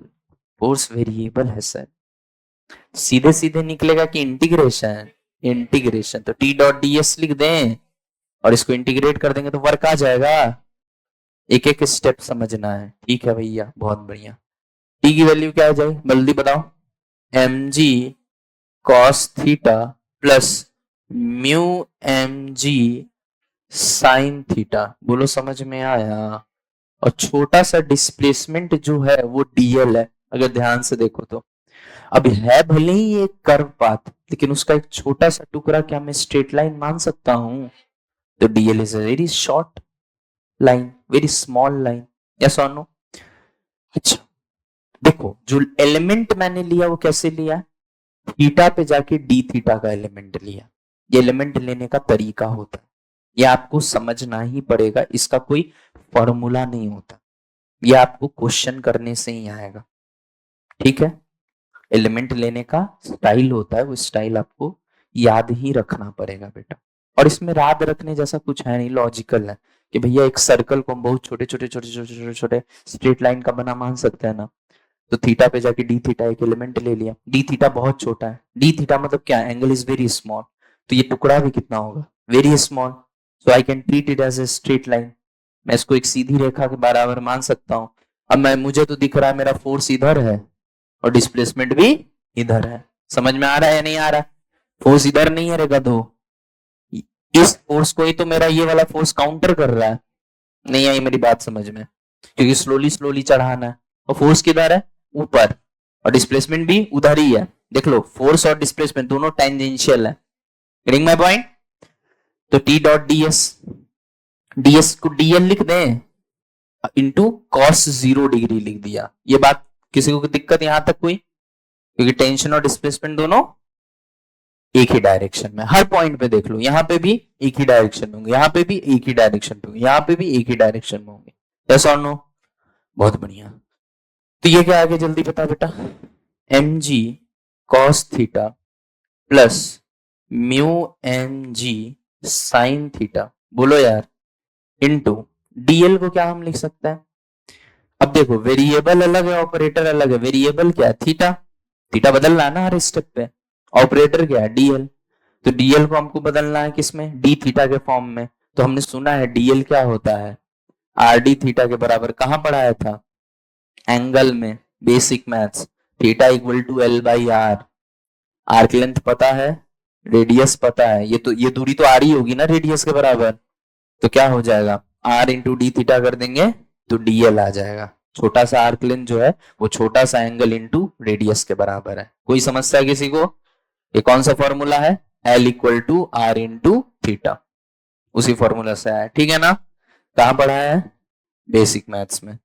फोर्स वेरिएबल है सर, सीधे सीधे निकलेगा कि इंटीग्रेशन? इंटीग्रेशन तो टी डॉट डी एस लिख दें और इसको इंटीग्रेट कर देंगे तो वर्क आ जाएगा। एक एक स्टेप समझना है, ठीक है भैया? बहुत बढ़िया। टी की वैल्यू क्या आ जाए जल्दी बताओ? M g cos theta plus mu M g sine theta. बोलो समझ में आया? और छोटा सा डिस्प्लेसमेंट जो है वो डीएल है, अगर ध्यान से देखो तो। अब है भले ही एक कर्व पाथ, लेकिन उसका एक छोटा सा टुकड़ा क्या मैं स्ट्रेट लाइन मान सकता हूं? तो DL is a very short line, very small line. Yes और नो? अच्छा देखो, जो एलिमेंट मैंने लिया वो कैसे लिया? थीटा पे जाके डी थीटा का एलिमेंट लिया। ये एलिमेंट लेने का तरीका होता है, ये आपको समझना ही पड़ेगा। इसका कोई फॉर्मूला नहीं होता, ये आपको क्वेश्चन करने से ही आएगा, ठीक है? एलिमेंट लेने का स्टाइल होता है, वो स्टाइल आपको याद ही रखना पड़ेगा बेटा। और इसमें याद रखने जैसा कुछ है नहीं, लॉजिकल है कि भैया एक सर्कल को हम बहुत छोटे छोटे छोटे छोटे छोटे छोटे स्ट्रेट लाइन का बना मान सकते हैं ना। तो थीटा पे जाके डी थीटा एक एलिमेंट ले लिया, डी थीटा बहुत छोटा है, डी थीटा मतलब क्या, एंगल इज वेरी स्मॉल, तो ये टुकड़ा भी कितना होगा, very small, so I can treat it as a straight line. मैं इसको एक सीधी रेखा के बराबर मान सकता हूँ। अब मुझे तो दिख रहा है मेरा फोर्स इधर है और डिस्प्लेसमेंट भी इधर है, समझ में आ रहा है या नहीं आ रहा? फोर्स इधर नहीं है रे गधो, इस फोर्स को ही तो मेरा ये वाला फोर्स काउंटर कर रहा है। नहीं आई मेरी बात समझ में? क्योंकि स्लोली स्लोली चढ़ाना है और फोर्स किधर है, ऊपर, और डिस्प्लेसमेंट भी उधर ही है। देख लो फोर्स और डिस्प्लेसमेंट दोनों टेंजेंशियल है। Getting my point? तो टी डॉट डीएस, डीएस को डीएल लिख दें इंटू कॉस 0 डिग्री लिख दिया। ये बात किसी को दिक्कत यहां तक कोई? क्योंकि टेंशन और डिस्प्लेसमेंट दोनों एक ही डायरेक्शन में, हर पॉइंट पे देख लो, यहां पे भी एक ही डायरेक्शन में होंगे, यहां पे भी एक ही डायरेक्शन में होंगे, यहां पे भी एक ही डायरेक्शन में होंगे। यस और नो? बहुत बढ़िया। तो ये क्या आ गया जल्दी बता बेटा, m g cos theta plus mu n g sine theta, बोलो यार, इनटू डीएल को क्या हम लिख सकते हैं? अब देखो वेरिएबल अलग है, ऑपरेटर अलग है। वेरिएबल क्या है, थीटा, थीटा बदल रहा है ना हर स्टेप पे। ऑपरेटर क्या है, डीएल, तो डीएल को हमको बदलना है किसमें, डी थीटा के फॉर्म में। तो हमने सुना है डीएल क्या होता है, आर डी थीटा के बराबर। कहां पढ़ाया था, एंगल में, basic maths. Theta equal to l by r, arc length पता है, रेडियस पता है, ये दूरी तो आर ही होगी ना रेडियस के बराबर। तो क्या हो जाएगा, आर इंटू डी थीटा कर देंगे तो डीएल आ जाएगा। छोटा सा आर्क लेंथ जो है वो छोटा सा एंगल इंटू रेडियस के बराबर है। कोई समस्या किसी को? ये कौन सा फॉर्मूला है, l equal to r into theta, उसी फॉर्मूला से आया, ठीक है ना? कहां पढ़ा है, बेसिक मैथ्स में।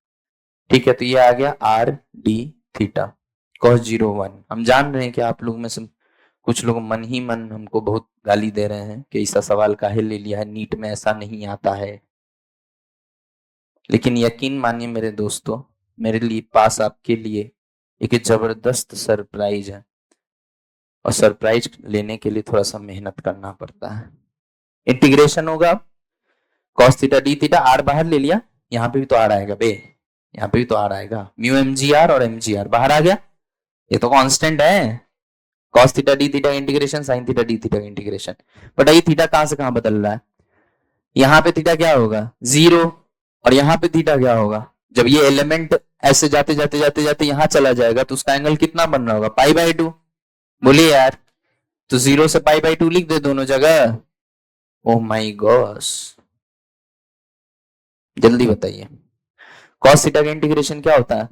ठीक है, तो ये आ गया आर डी थीटा कॉस 0 1। हम जान रहे हैं कि आप लोग में से कुछ लोग मन ही मन हमको बहुत गाली दे रहे हैं कि ऐसा सवाल काहे ले लिया है, नीट में ऐसा नहीं आता है। लेकिन यकीन मानिए मेरे दोस्तों, मेरे लिए पास आपके लिए एक जबरदस्त सरप्राइज है, और सरप्राइज लेने के लिए थोड़ा सा मेहनत करना पड़ता है। इंटीग्रेशन होगा cos theta d theta, r बाहर ले लिया, यहाँ पे भी तो आर आएगा बे, यहाँ पे भी तो आर आएगा, म्यू एम जी आर और एम जी आर बाहर आ गया, ये तो कांस्टेंट है। Cos theta d theta integration, sine theta d theta integration. But ये थीटा कहां से कहां बदल रहा है, यहाँ पे थीटा क्या होगा 0, और यहाँ पे थीटा क्या होगा, जब ये एलिमेंट ऐसे जाते जाते जाते जाते यहां चला जाएगा तो उसका एंगल कितना बन रहा होगा, पाई बाई 2। बोलिए यार, तो 0 से पाई बाई 2 लिख दे दोनों जगह। ओ माई गॉस, जल्दी बताइए, कॉस थीटा का इंटीग्रेशन क्या होता है,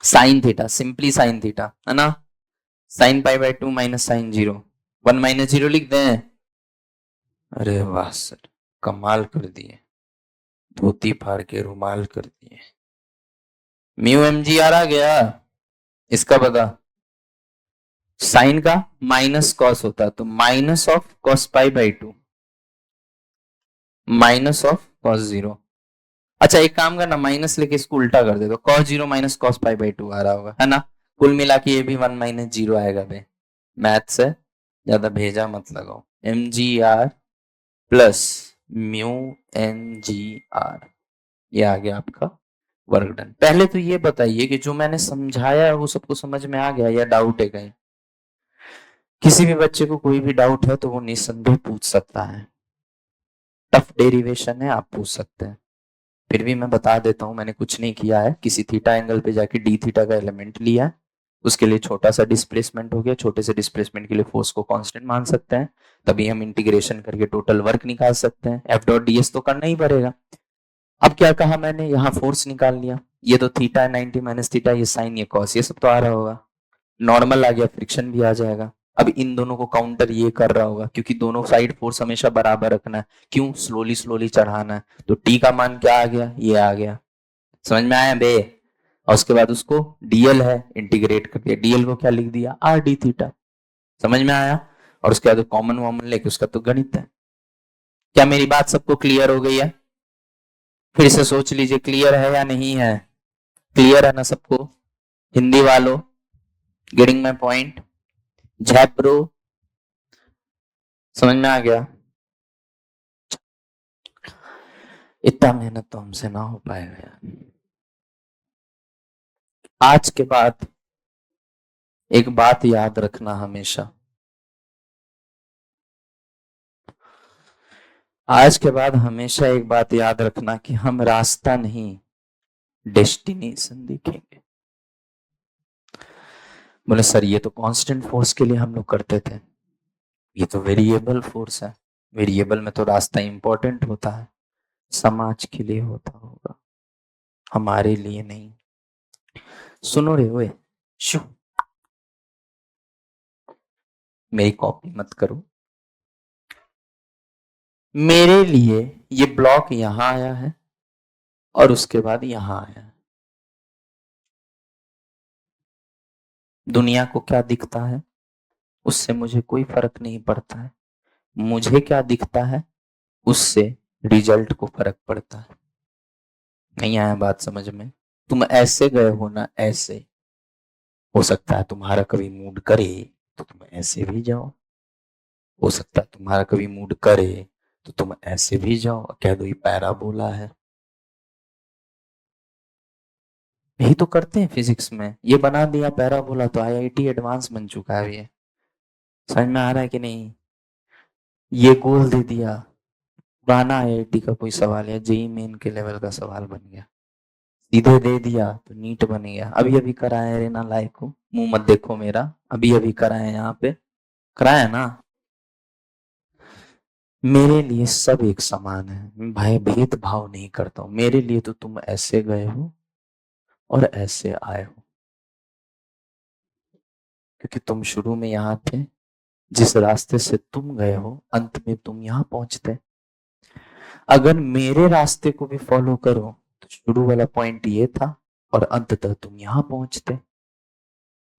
sine theta, simply sine theta है ना, sine pi by 2 minus sine 0, 1 minus 0 लिख दें। अरे वाह सर, कमाल कर दिए, धोती फाड़ के रुमाल कर दिए। म्यू एम जी आर आ गया, इसका पता, साइन का माइनस कॉस होता है तो minus of cos pi by 2 minus of cos 0। अच्छा एक काम करना, माइनस लेके इसको उल्टा कर दे तो cos 0 minus cos pi by 2 आ रहा होगा, है ना? कुल मिला के ये भी 1 माइनस 0 आएगा बे, मैथ से ज्यादा भेजा मत लगाओ। M g r plus mu n g r, ये आ गया आपका वर्क डन। पहले तो ये बताइए कि जो मैंने समझाया है वो सबको समझ में आ गया या डाउट है कहीं? किसी भी बच्चे को कोई भी डाउट है तो वो निस्संदेह पूछ सकता है, टफ डेरिवेशन है, आप पूछ सकते हैं। फिर भी मैं बता देता हूं, मैंने कुछ नहीं किया है, किसी थीटा एंगल पे जाके डी थीटा का एलिमेंट लिया है, उसके लिए छोटा सा डिस्प्लेसमेंट हो गया, छोटे से डिस्प्लेसमेंट के लिए फोर्स को कांस्टेंट मान सकते हैं, तभी हम इंटीग्रेशन करके टोटल वर्क निकाल सकते हैं। एफ डॉट डी एस तो करना ही पड़ेगा। अब क्या कहा मैंने, यहाँ फोर्स निकाल लिया, ये तो थीटा 90 माइनस थीटा, ये साइन, ये कॉस, ये सब तो आ रहा होगा, नॉर्मल आ गया, फ्रिक्शन भी आ जाएगा। अब इन दोनों को काउंटर ये कर रहा होगा, क्योंकि दोनों साइड फोर्स हमेशा बराबर रखना है, क्यों, स्लोली स्लोली चढ़ाना है। तो टी का मान क्या आ गया, ये आ गया, समझ में आया बे? और उसके बाद उसको डीएल है, इंटीग्रेट करके डीएल को क्या लिख दिया, आर डी थीटा, समझ में आया? और उसके बाद कॉमन वॉमन लेके उसका तो गणित है। क्या मेरी बात सबको क्लियर हो गई है? फिर से सोच लीजिए, क्लियर है या नहीं है? क्लियर है ना सबको, हिंदी वालों? Getting my point? झैप ब्रो? समझ में आ गया? इतना मेहनत तो हमसे ना हो पाएगा यार। आज के बाद एक बात याद रखना हमेशा, आज के बाद हमेशा एक बात याद रखना कि हम रास्ता नहीं डेस्टिनेशन देखेंगे। बोले सर ये तो कांस्टेंट फोर्स के लिए हम लोग करते थे, ये तो वेरिएबल फोर्स है। वेरिएबल में तो रास्ता इंपॉर्टेंट होता है, समाज के लिए होता होगा, हमारे लिए नहीं। सुनो रे ओए, शू, मेरी कॉपी मत करो। मेरे लिए ये ब्लॉक यहां आया है और उसके बाद यहां आया है। दुनिया को क्या दिखता है उससे मुझे कोई फर्क नहीं पड़ता है, मुझे क्या दिखता है उससे रिजल्ट को फर्क पड़ता है। नहीं आया बात समझ में? तुम ऐसे गए हो ना, ऐसे हो सकता है तुम्हारा कभी मूड करे तो तुम ऐसे भी जाओ, हो सकता है तुम्हारा कभी मूड करे तो तुम ऐसे भी जाओ, कह दो ये पैराबोला है। यही तो करते हैं फिजिक्स में, ये बना दिया पैराबोला तो आईआईटी एडवांस बन चुका है ये। समझ में आ रहा है कि नहीं? ये गोल दे दिया, पुराना आईआईटी का कोई सवाल या जेई मेन के लेवल का सवाल बन गया, सीधे दे दिया तो नीट बन गया। अभी अभी कराए रे ना लायक को, मुंह मत देखो मेरा, अभी अभी कराए यहाँ पे, कराया ना। मेरे लिए सब एक समान है भाई, भेदभाव नहीं करता हूं। मेरे लिए तो तुम ऐसे गए हो और ऐसे आए हो, क्योंकि तुम शुरू में यहां थे, जिस रास्ते से तुम गए हो अंत में तुम यहां पहुंचते। अगर मेरे रास्ते को भी फॉलो करो तो शुरू वाला पॉइंट ये था और अंततः तुम यहां पहुंचते।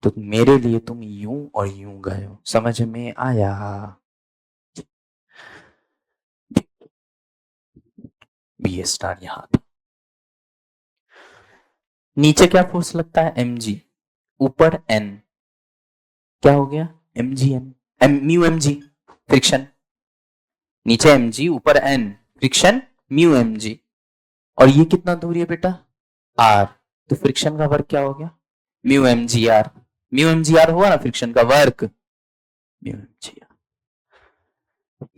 तो मेरे लिए तुम यूं और यूं गए हो। समझ में आया? बी स्टार यहां था। नीचे क्या फोर्स लगता है? mg, ऊपर n, क्या हो गया? mgn, mu mg, friction. नीचे mg ऊपर n, फ्रिक्शन म्यू mg। और ये कितना दूरी है बेटा? r, तो फ्रिक्शन का वर्क क्या हो गया? Mu mg r। Mu mg r हुआ ना फ्रिक्शन का वर्क, म्यू mg r।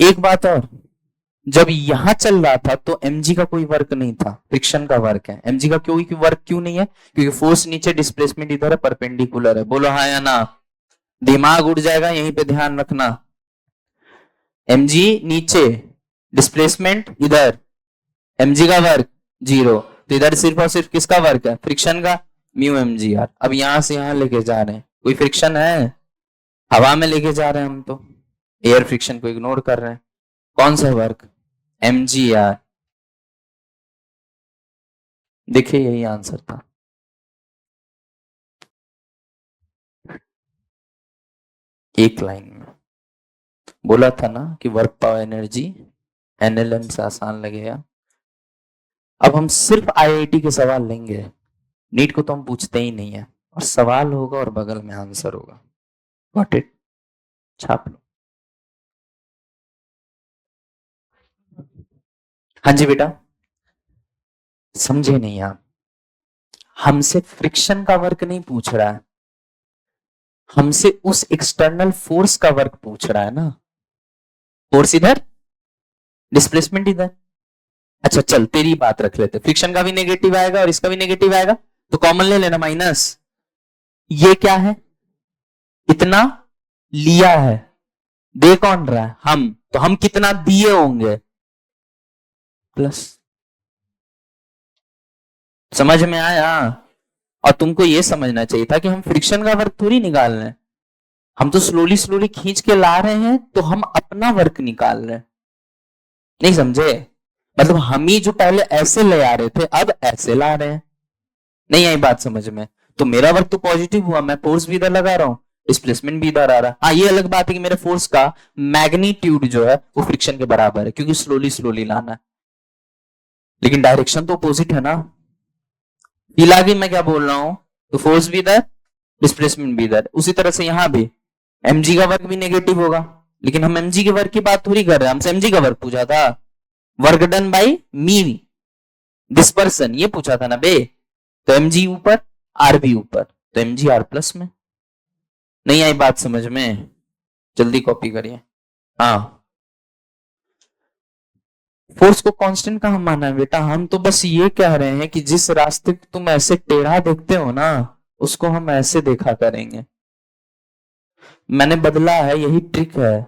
एक बात और, जब यहां चल रहा था तो mg का कोई वर्क नहीं था, फ्रिक्शन का वर्क है। mg का कोई वर्क क्यों नहीं है? क्योंकि फोर्स नीचे, डिस्प्लेसमेंट इधर है, परपेंडिकुलर है। बोलो हाँ या ना? दिमाग उड़ जाएगा, यहीं पे ध्यान रखना। mg नीचे, डिस्प्लेसमेंट इधर, mg का वर्क जीरो, तो इधर सिर्फ और सिर्फ किसका वर्क है? फ्रिक्शन का, म्यू mg r। अब यहां से यहां लेके जा रहे हैं, कोई फ्रिक्शन है? हवा में लेके जा रहे हैं हम तो, एयर फ्रिक्शन को इग्नोर कर रहे हैं। कौन सा वर्क? mg r। देखिए यही आंसर था। एक लाइन में बोला था ना कि वर्क पावर एनर्जी एनएलएम से आसान लगेगा। अब हम सिर्फ आईआईटी के सवाल लेंगे, नीट को तो हम पूछते ही नहीं है, और सवाल होगा और बगल में आंसर होगा। Got it? छाप लो। हाँ जी बेटा, समझे नहीं आप? हमसे फ्रिक्शन का वर्क नहीं पूछ रहा है, हमसे उस एक्सटर्नल फोर्स का वर्क पूछ रहा है ना। फोर्स इधर, डिस्प्लेसमेंट इधर। अच्छा चल तेरी बात रख लेते, फ्रिक्शन का भी नेगेटिव आएगा और इसका भी नेगेटिव आएगा, तो कॉमन ले लेना माइनस। ये क्या है? इतना लिया है, दे कौन रहा है? हम, तो हम कितना दिए होंगे? प्लस। समझ में आया? और तुमको ये समझना चाहिए था कि हम फ्रिक्शन का वर्क थोड़ी निकाल रहे हैं, हम तो स्लोली स्लोली खींच के ला रहे हैं, तो हम अपना वर्क निकाल रहे हैं। नहीं समझे? मतलब हम ही जो पहले ऐसे ले आ रहे थे अब ऐसे ला रहे हैं। नहीं आई बात समझ में? तो मेरा वर्क तो पॉजिटिव हुआ, मैं फोर्स भी इधर लगा रहा हूं, डिस्प्लेसमेंट भी इधर आ रहा है। हाँ ये अलग बात है कि मेरे फोर्स का मैग्नीट्यूड जो है वो फ्रिक्शन के बराबर है, क्योंकि स्लोली स्लोली लाना है, लेकिन डायरेक्शन तो अपोजिट है ना। फील की मैं क्या बोल रहा हूं? तो फोर्स भी इधर, डिस्प्लेसमेंट भी इधर। उसी तरह से यहां भी mg का वर्क भी नेगेटिव होगा, लेकिन हम mg के वर्क की बात थोड़ी कर रहे हैं, हमसे mg का वर्क पूछा था, work done bye me this person, ये पूछा था ना बे। तो mg ऊपर, r भी ऊपर, तो mg r प्लस में। नहीं आई बात समझ में? जल्दी कॉपी करिए। हाँ, फोर्स को कांस्टेंट कहां माना है बेटा, हम तो बस ये कह रहे हैं कि जिस रास्ते को तुम ऐसे टेढ़ा देखते हो ना, उसको हम ऐसे देखा करेंगे। मैंने बदला है, यही ट्रिक है।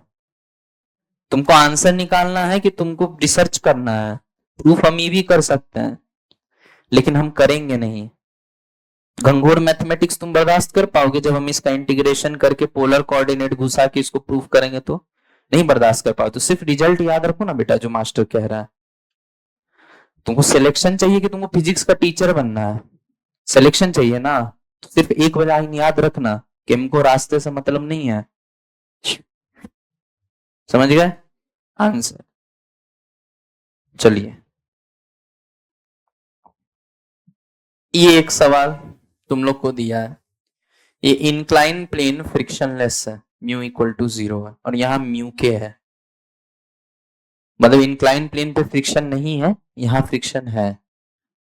तुमको आंसर निकालना है कि तुमको रिसर्च करना है, प्रूफ हम ये भी कर सकते हैं, लेकिन हम करेंगे नहीं। घंघोर मैथमेटिक्स तुम बर्दाश्त कर पाओगे जब हम इसका इंटीग्रेशन करके पोलर कोऑर्डिनेट घुसा के इसको प्रूफ करेंगे? तो नहीं बर्दाश्त कर पाओ। तो सिर्फ रिजल्ट याद रखो ना बेटा, जो मास्टर कह रहा है। तुमको सिलेक्शन चाहिए कि तुमको फिजिक्स का टीचर बनना है, सिलेक्शन चाहिए ना, तो सिर्फ एक वजह याद रखना कि हमको रास्ते से मतलब नहीं है। समझ गए आंसर? चलिए, ये एक सवाल तुम लोग को दिया है, ये इंक्लाइन प्लेन फ्रिक्शनलेस है, म्यू इक्वल टू 0 है, और यहां म्यू के है, मतलब इंक्लाइन प्लेन पे फ्रिक्शन नहीं है, यहां फ्रिक्शन है,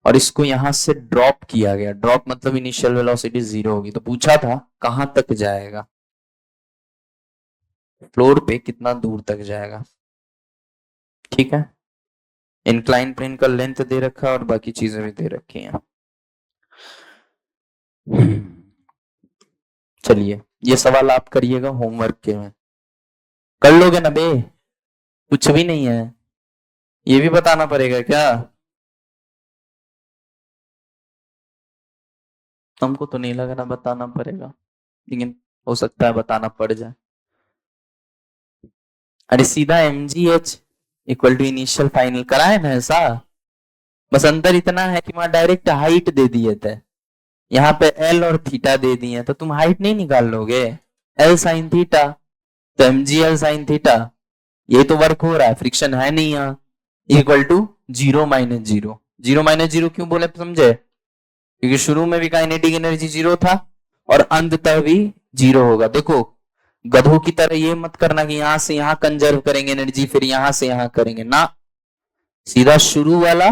और इसको यहां से ड्रॉप किया गया। ड्रॉप मतलब इनिशियल वेलोसिटी 0 होगी। तो पूछा था कहां तक जाएगा, फ्लोर पे कितना दूर तक जाएगा। ठीक है, इंक्लाइन प्लेन का लेंथ दे रखा है और बाकी चीजें भी दे रखी हैं। चलिए, ये सवाल आप करिएगा होमवर्क के में, कर लोगे ना बे? कुछ भी नहीं है, ये भी बताना पड़ेगा क्या? हमको तो नहीं लग रहा बताना पड़ेगा, लेकिन हो सकता है बताना पड़ जाए। अरे सीधा mgh equal to initial final कराए ना ऐसा, बस अंतर इतना है कि वहां डायरेक्ट हाइट दे दिए थे, यहाँ पे एल और थीटा दे दिए, तो तुम हाइट नहीं निकाल लोगे, एल साइन थीटा, तो mg एल साइन थीटा, ये तो वर्क हो रहा है, फ्रिक्शन है नहीं यहाँ, इक्वल टू 0 - 0 क्यों बोले समझे? क्योंकि शुरू में भी काइनेटिक एनर्जी 0 था और अंततः भी 0 होगा। देखो, गधों की तरह ये मत करना कि यहां से यहां कंजर्व करेंगे एनर्जी फिर यहां से यहां करेंगे ना, सीधा शुरू वाला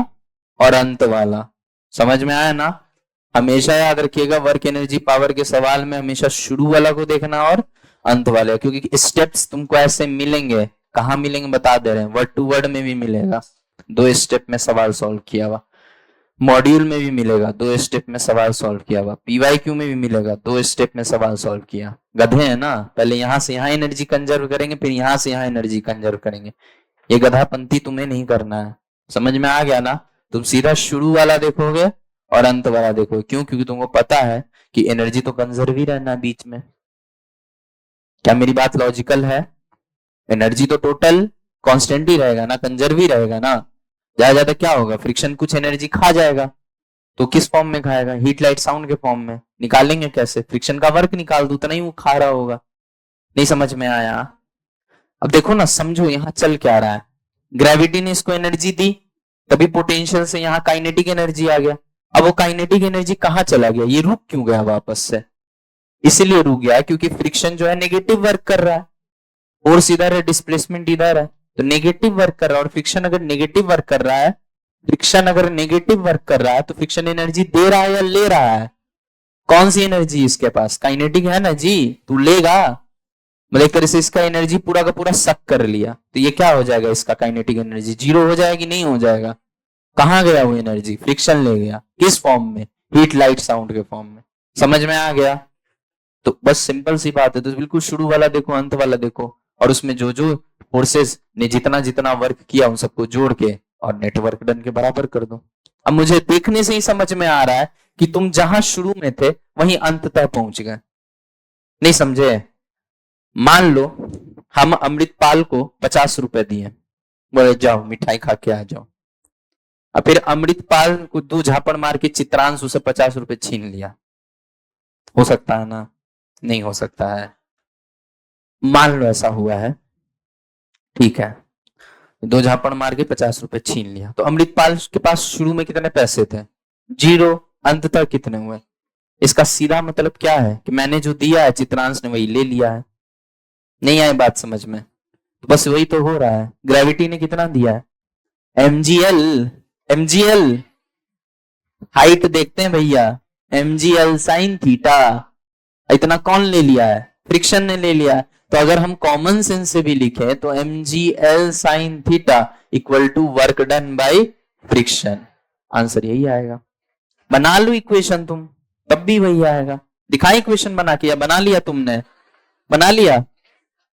और अंत वाला। समझ में आया ना? हमेशा याद रखिएगा, वर्क एनर्जी पावर के सवाल में हमेशा शुरू वाला को देखना और अंत वाले, क्योंकि स्टेप्स तुमको ऐसे मिलेंगे। कहां मिलेंगे बता दे रहे हैं, वर्ड टू वर्ड में भी मिलेगा, 2 स्टेप में सवाल सॉल्व किया हुआ, मॉड्यूल में भी मिलेगा, 2 स्टेप में सवाल सॉल्व किया हुआ, पीवाईक्यू में भी मिलेगा, 2 स्टेप में सवाल सॉल्व किया। गधे हैं ना, पहले यहां से यहां एनर्जी कंजर्व करेंगे फिर यहां से यहां एनर्जी कंजर्व करेंगे। ये गधापंथी तुम्हें नहीं करना है। समझ में आ गया ना? तुम सीधा शुरू वाला देखोगे और अंत वाला देखोगे। क्यों? क्योंकि तुमको पता है कि एनर्जी तो कंजर्व ही रहना बीच में। क्या मेरी बात लॉजिकल है? एनर्जी तो टोटल कांस्टेंट ही रहेगा ना, कंजर्व ही रहेगा ना। ज्यादा ज्यादा क्या होगा, फ्रिक्शन कुछ एनर्जी खा जाएगा, तो किस फॉर्म में खाएगा? हीट लाइट साउंड के फॉर्म में। निकालेंगे कैसे? फ्रिक्शन का वर्क निकाल दू तो नहीं वो खा रहा होगा। नहीं समझ में आया? अब देखो ना, समझो यहां चल क्या रहा है, ग्रेविटी ने इसको एनर्जी दी, तभी पोटेंशियल से यहां काइनेटिक एनर्जी आ गया। अब वो काइनेटिक एनर्जी कहां चला गया, ये रुक क्यों गया वापस से? इसीलिए रुक गया क्योंकि फ्रिक्शन जो है नेगेटिव वर्क कर रहा है, फोर्स इधर है, डिस्प्लेसमेंट इधर है, तो नेगेटिव वर्क कर रहा है। और फ्रिक्शन अगर नेगेटिव वर्क कर रहा है, फ्रिक्शन अगर नेगेटिव वर्क कर रहा है तो फ्रिक्शन एनर्जी दे रहा है या ले रहा है? कौन सी एनर्जी इसके पास? काइनेटिक है ना जी, तू लेगा। मतलब एक तरह से इसका एनर्जी पूरा का पूरा सक कर लिया, तो ये क्या हो जाएगा, इसका काइनेटिक एनर्जी 0 हो जाएगी, नहीं हो जाएगा? कहां गया वो एनर्जी? फ्रिक्शन ले गया। किस फॉर्म में? हीट लाइट साउंड के फॉर्म में। समझ में आ गया? तो बस सिंपल सी बात है। तो बिल्कुल शुरू वाला देखो, अंत वाला देखो, और उसमें जो जो फोर्सेस ने जितना जितना वर्क किया उन सबको जोड़ के और नेटवर्क डन के बराबर कर दो। अब मुझे देखने से ही समझ में आ रहा है कि तुम जहां शुरू में थे वहीं अंत तक पहुंच गए। नहीं समझे? मान लो हम अमृतपाल को 50 रुपए दिए, बोले जाओ मिठाई खा के आ जाओ। अब फिर अमृतपाल को 2 झापड़ मार के चित्रांशु से 50 रुपए छीन लिया। हो सकता है ना? नहीं हो सकता है। मान लो ऐसा हुआ है, ठीक है, 2 झापड़ मार के 50 रुपए छीन लिया। तो अमृतपाल के पास शुरू में कितने पैसे थे? 0। अंत तक कितने हुए? इसका सीधा मतलब क्या है कि मैंने जो दिया है चित्रांश ने वही ले लिया है। नहीं आए बात समझ में? बस वही तो हो रहा है। ग्रेविटी ने कितना दिया है, mgl, mgl हाइट देखते हैं भैया, mgl साइन थीटा, इतना कौन ले लिया है, फ्रिक्शन ने ले लिया है। तो अगर हम कॉमन सेंस से भी लिखे तो mgl sine theta equal to work done by friction, answer यही आएगा। बना लो इक्वेशन तुम, तब भी वही आएगा। दिखाई इक्वेशन बना के, या बना लिया तुमने, बना लिया,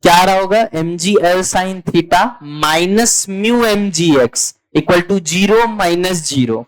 क्या आ रहा होगा, mgl sine theta minus mu mgx equal to 0 minus 0,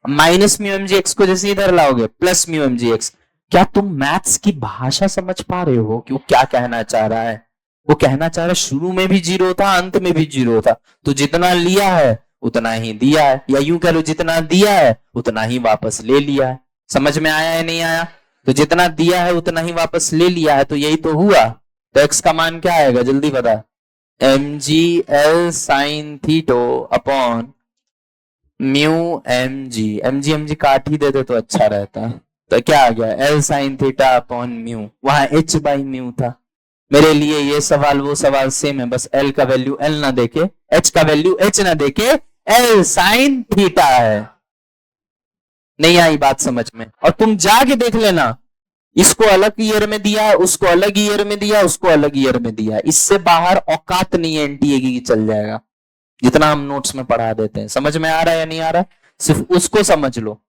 minus mu mgx को जैसे इधर लाओगे प्लस म्यू mgx। क्या तुम मैथ्स की भाषा समझ पा रहे हो कि वो क्या कहना चाह रहा है? वो कहना चाह रहा है शुरू में भी 0 था, अंत में भी 0 था, तो जितना लिया है उतना ही दिया है, या यूं कह लो जितना दिया है उतना ही वापस ले लिया है। समझ में आया या नहीं आया? तो जितना दिया है उतना ही वापस ले लिया है, तो यही तो हुआ। तो x का मान क्या आएगा, जल्दी बता, mgl sine theta upon mu mg काट ही देते तो अच्छा रहता। तो क्या आ गया, l sine theta upon mu, वहां h बाई म्यू था। मेरे लिए ये सवाल वो सवाल सेम है, बस l का वैल्यू l ना देके, h का वैल्यू h ना देके l साइन थीटा है। नहीं आई बात समझ में? और तुम जाके देख लेना, इसको अलग ईयर में दिया, उसको अलग ईयर में दिया, उसको अलग ईयर में दिया, इससे बाहर औकात नहीं है एनटीए की, चल जाएगा जितना हम नोट्स में पढ़ा देते हैं। समझ में आ रहा है या नहीं आ रहा? सिर्फ उसको समझ लो,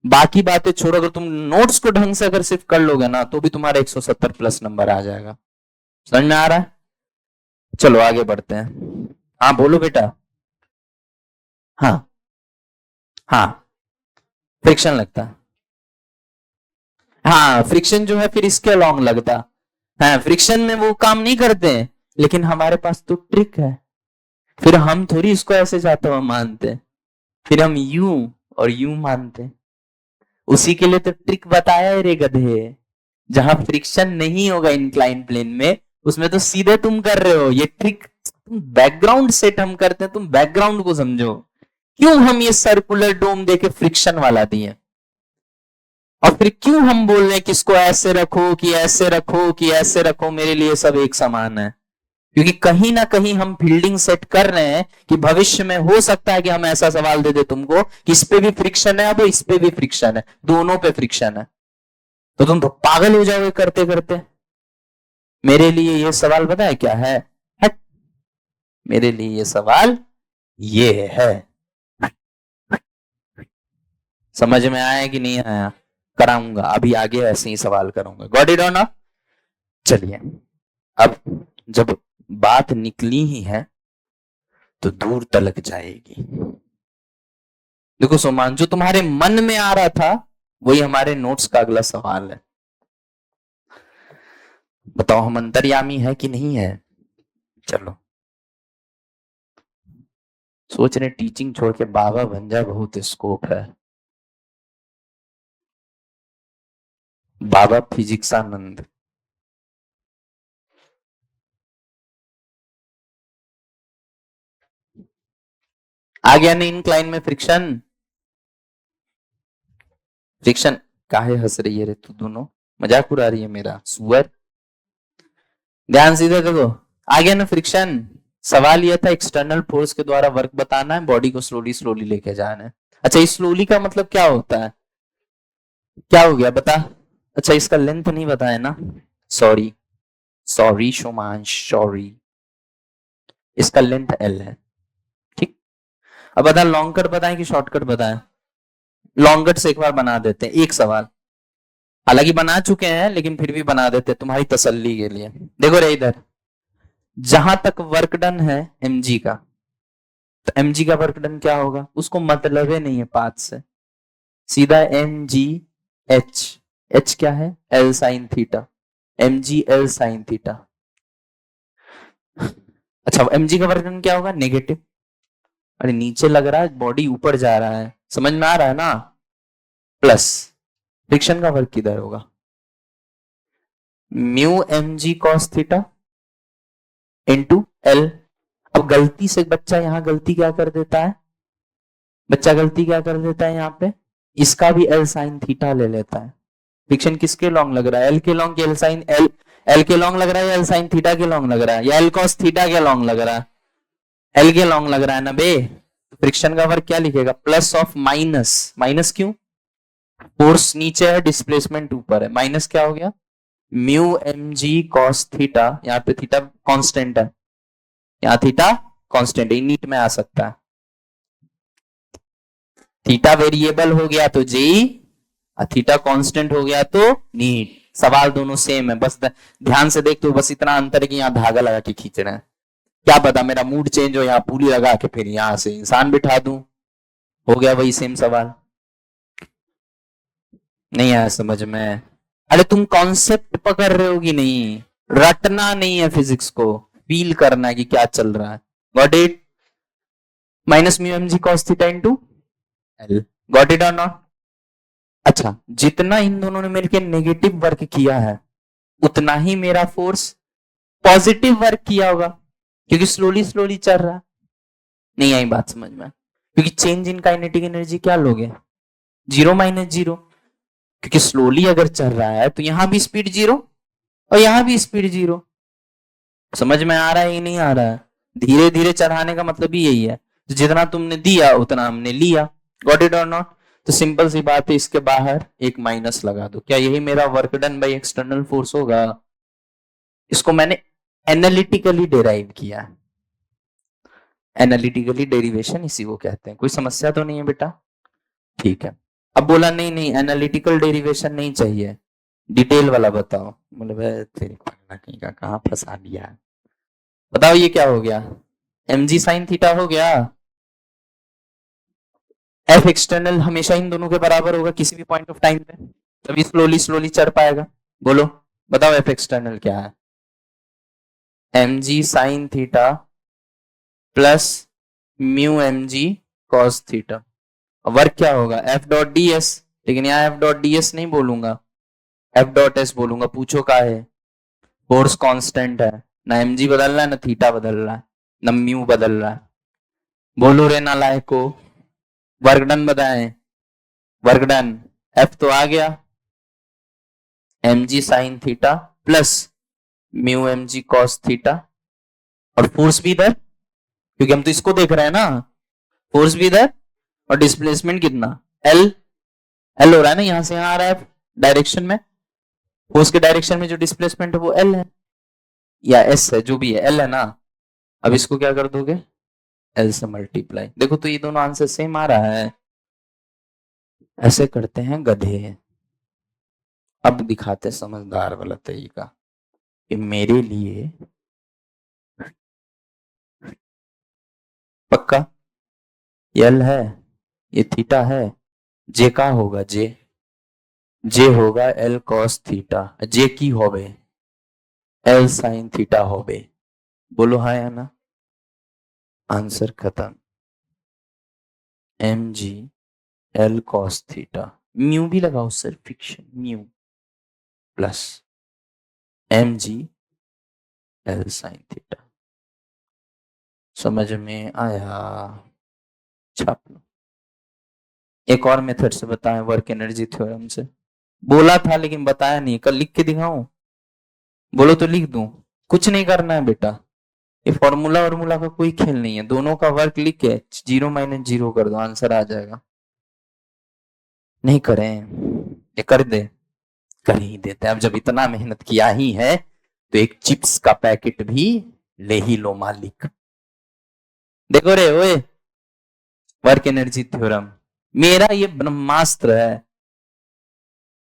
बाकी बातें छोड़ो। अगर तुम नोट्स को ढंग से अगर सिर्फ कर लोगे ना, तो भी तुम्हारा 170 प्लस नंबर आ जाएगा। समझ में आ रहा है? चलो आगे बढ़ते हैं। हाँ बोलो बेटा। हाँ हाँ, फ्रिक्शन लगता है, हाँ फ्रिक्शन जो है फिर इसके अलोंग लगता है, फ्रिक्शन में वो काम नहीं करते हैं, लेकिन हमारे पास तो ट्रिक है, फिर हम थोड़ी इसको ऐसे जाता हुआ मानते, फिर हम यूं और यूं मानते। उसी के लिए तो ट्रिक बताया है रे गधे, जहां फ्रिक्शन नहीं होगा इंक्लाइन प्लेन में, उसमें तो सीधे तुम कर रहे हो ये ट्रिक। तुम बैकग्राउंड सेट हम करते हैं, तुम बैकग्राउंड को समझो, क्यों हम ये सर्कुलर डोम देके फ्रिक्शन वाला दिए, और फिर क्यों हम बोल रहे हैं कि इसको ऐसे रखो कि ऐसे रखो कि ऐसे रखो, मेरे लिए सब एक समान है। क्योंकि कहीं ना कहीं हम फील्डिंग सेट कर रहे हैं कि भविष्य में हो सकता है कि हम ऐसा सवाल दे दे तुमको कि इस पे भी फ्रिक्शन है, अब इस पे भी फ्रिक्शन है, दोनों पे फ्रिक्शन है, तो तुम तो पागल हो जाओगे करते करते। मेरे लिए ये सवाल पता है क्या है, हट, मेरे लिए ये सवाल ये है। समझ में आया कि नहीं आया? कराऊंगा अभी आगे ऐसे ही सवाल करूंगा, गॉट इट और नॉट? चलिए, अब जब बात निकली ही है तो दूर तलक जाएगी। देखो सोमान, जो तुम्हारे मन में आ रहा था वही हमारे नोट्स का अगला सवाल है। बताओ हम अंतर्यामी है कि नहीं है? चलो, सोच रहे टीचिंग छोड़ के बाबा बन जाए, बहुत स्कोप है। बाबा फिजिक्सानंद, आ गया नहीं इंक्लाइन में फ्रिक्शन? फ्रिक्शन काहे हंस रही है रे तू, दोनों मजाक उड़ा रही है मेरा सुअर? ध्यान सीधे देखो, आ गया ना फ्रिक्शन। सवाल यह था एक्सटर्नल फोर्स के द्वारा वर्क बताना है, बॉडी को स्लोली स्लोली लेके जाना है। अच्छा, इस स्लोली का मतलब क्या होता है, क्या हो गया बता? अच्छा, इसका लेंथ नहीं बताया ना, सॉरी सॉरी शोमांश सॉरी, इसका लेंथ एल है, ठीक। अब बता लॉन्ग कट बताएं कि शॉर्टकट बताएं? लॉन्ग कट से एक बार बना देते हैं एक सवाल, हालांकि बना चुके हैं लेकिन फिर भी बना देते तुम्हारी तसल्ली के लिए। देखो रे इधर, जहां तक वर्क डन है mg का, तो mg का वर्क डन क्या होगा, उसको मतलब ही नहीं है पाथ से, सीधा mg h, h क्या है, l sine theta, mg l sine theta. अच्छा, mg का वर्क डन क्या होगा, नेगेटिव। अरे नीचे लग रहा है, बॉडी ऊपर जा रहा है, समझ में आ रहा है ना, प्लस फ्रिक्शन का वर्क किधर होगा, mu mg cos theta into L. अब गलती से बच्चा यहां गलती क्या कर देता है, बच्चा गलती क्या कर देता है यहाँ पे, इसका भी एल साइन थीटा ले लेता है। फ्रिक्शन किसके लॉन्ग लग रहा है, एल के long, L sine L, L के लॉन्ग लग रहा है या एल साइन थीटा के लॉन्ग लग रहा है या एल कॉस थीटा के लॉन्ग लग रहा है? एल के लॉन्ग लग रहा है ना बे। फ्रिक्शन का वर्क क्या लिखेगा? प्लस ऑफ माइनस, माइनस क्यों? फोर्स नीचे है, डिस्प्लेसमेंट ऊपर है, माइनस क्या हो गया? Mu M g cos theta, यहाँ पे थीटा कांस्टेंट है, यहाँ थीटा कांस्टेंट है, नीट में आ सकता है। थीटा वेरिएबल हो गया तो जी, थीटा कांस्टेंट हो गया तो नीट। सवाल दोनों सेम है, बस ध्यान से देख तो बस इतना अंतर है कि यहाँ धागा लगा के खींच रहे हैं। क्या पता मेरा मूड चेंज हो, यहाँ पूली लगा के फिर यहां से इंसान बिठा दूं, हो गया वही सेम सवाल। नहीं आया समझ में? अरे तुम कॉन्सेप्ट पकड़ रहे हो कि नहीं? रटना नहीं है फिजिक्स को, फील करना है कि क्या चल रहा है। Got it? Minus mu M g cos theta into l, got it और नॉट? अच्छा, जितना इन दोनों ने मिलकर नेगेटिव वर्क किया है उतना ही मेरा फोर्स पॉजिटिव वर्क किया होगा, क्योंकि स्लोली स्लोली चल रहा है। नहीं आई बात समझ में? क्योंकि चेंज इन काइनेटिक एनर्जी क्या लोगे? 0 माइनस 0, क्योंकि स्लोली अगर चल रहा है तो यहां भी स्पीड 0 और यहां भी स्पीड 0। समझ में आ रहा है कि नहीं आ रहा है? धीरे धीरे चढ़ाने का मतलब ही यही है, तो जितना तुमने दिया उतना हमने लिया। गॉट इट और नॉट? तो सिंपल सी बात है, इसके बाहर एक माइनस लगा दो। क्या यही मेरा work done by external force होगा? इसको मैंने एनालिटिकली डिराइव किया। एनालिटिकली डेरिवेशन इसी को कहते हैं। कोई समस्या तो नहीं है बेटा? ठीक है। अब बोला नहीं नहीं एनालिटिकल डेरिवेशन नहीं चाहिए, डिटेल वाला बताओ। बोले भाई तेरी पगला कहीं का कहाँ फंसा दिया है। बताओ ये क्या हो गया? एम जी साइन थीटा हो गया। एफ एक्सटर्नल हमेशा इन दोनों के बराबर होगा किसी भी पॉइंट ऑफ टाइम पे, तभी स्लोली स्लोली चढ़ पाएगा। बोलो बताओ एफ एक्सटर्नल क्या है? M g sine theta plus mu M g cos theta. Work क्या होगा? एफ डॉट डी एस, लेकिन यहाँ एफ डॉट डी एस नहीं बोलूंगा, एफ डॉट एस बोलूंगा। पूछो का है? फोर्स कांस्टेंट है, ना एम जी बदल रहा है ना थीटा बदल रहा है ना म्यू बदल रहा है। बोलो रे नालायक को, वर्क डन बताएं। वर्क डन एफ तो आ गया, m g sine theta plus mu M g cos theta, और फोर्स भी इधर, क्योंकि हम तो इसको देख रहे हैं ना, फोर्स भी इधर और डिस्प्लेसमेंट कितना? एल, एल हो रहा है ना, यहां से यहां आ रहा है डायरेक्शन में, फोर्स के डायरेक्शन में जो डिस्प्लेसमेंट है वो एल है या एस है, जो भी है एल है ना। अब इसको क्या कर दोगे? एल से मल्टीप्लाई। देखो तो ये दोनों आंसर सेम आ रहा है। ऐसे करते हैं गधे। अब दिखाते समझदार वाला तरीका कि मेरे लिए पक्का एल है, ये थीटा है, जे का होगा? जे, जे होगा एल कॉस थीटा, जे की होबे एल साइन थीटा होबे। बोलो हाँ या ना? आंसर खत्म। एम जी एल कॉस थीटा, म्यू भी लगाओ sir, friction mu plus m G L sine theta. समझ में आया? छाप लो। एक और मेथड से बताएं, वर्क एनर्जी थ्योरम से। बोला था लेकिन बताया नहीं, कल लिख के दिखाऊं? बोलो तो लिख दूं? कुछ नहीं करना है बेटा, ये फॉर्मूला वॉर्मूला का कोई खेल नहीं है, दोनों का वर्क लिख के 0 माइनस 0 कर दो, आंसर आ जाएगा। नहीं करें? ये कर दे? कर ही देते। अब जब इतना मेहनत किया ही है तो एक चिप्स का पैकेट भी ले ही लो मालिक। देखो रे ओए, वर्क एनर्जी थ्योरम मेरा ये ब्रह्मास्त्र है,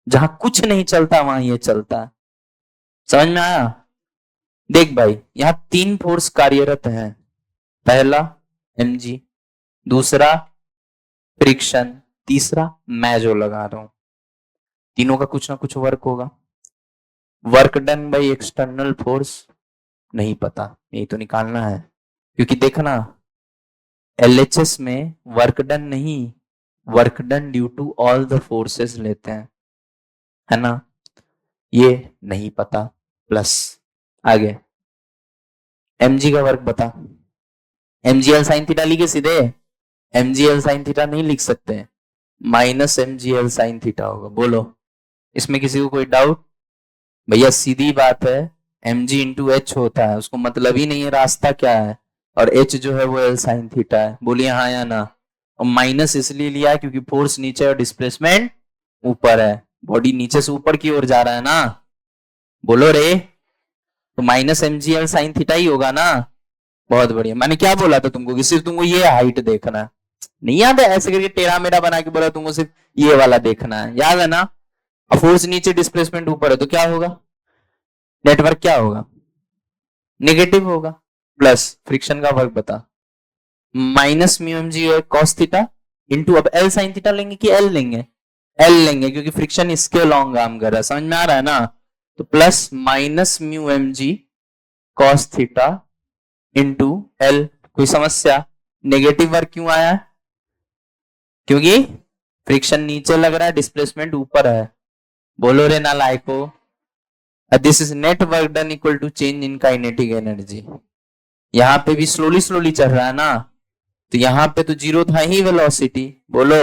जहां कुछ नहीं चलता वहां ये चलता है। समझ में आया? देख भाई, यहां 3 फोर्स कार्यरत हैं। पहला mg, दूसरा फ्रिक्शन, तीसरा मैं जो लगा रहा हूं। तीनों का कुछ ना कुछ वर्क होगा। Work done by external force नहीं पता, यही तो निकालना है। क्योंकि देखना एलएचएस में वर्क डन नहीं, work done due to all the forces लेते हैं, है ना? ये नहीं पता। प्लस आगे mg का वर्क बता। mgl साइन थीटा लिखे सीधे? mgl साइन थीटा नहीं लिख सकते, माइनस mgl साइन थीटा होगा। बोलो इसमें किसी को कोई डाउट? भैया सीधी बात है, mg इंटू एच होता है, उसको मतलब ही नहीं है रास्ता क्या है, और h जो है वो l साइन थीटा है। बोलिए हाँ या ना। और माइनस इसलिए लिया है क्योंकि फोर्स नीचे और डिस्प्लेसमेंट ऊपर है, बॉडी नीचे से ऊपर की ओर जा रहा है ना। बोलो रे, तो minus M G L sine theta ही होगा ना। बहुत बढ़िया। मैंने क्या बोला था तुमको कि सिर्फ तुमको ये हाइट देखना है, नहीं याद है? ऐसे करके टेढ़ा मेढ़ा बना के बोला तुमको सिर्फ ये वाला देखना है, याद है ना? और फोर्स नीचे डिस्प्लेसमेंट ऊपर है तो क्या होगा? नेटवर्क क्या होगा? नेगेटिव होगा। प्लस फ्रिक्शन का वर्क बता, minus mu M g cos theta into, अब एल साइन थीटा लेंगे कि एल लेंगे? एल लेंगे क्योंकि फ्रिक्शन इसके अलोंग काम कर रहा है, समझ में आ रहा है ना? तो plus minus mu M g cos theta into l. कोई समस्या? नेगेटिव वर्क क्यों आया है? क्योंकि फ्रिक्शन नीचे लग रहा है, डिस्प्लेसमेंट ऊपर है। बोलो रे नालायको। This is net work done equal to change in kinetic energy. यहाँ पे भी स्लोली स्लोली चल रहा है ना, तो यहाँ पे तो जीरो था ही वेलोसिटी। बोलो।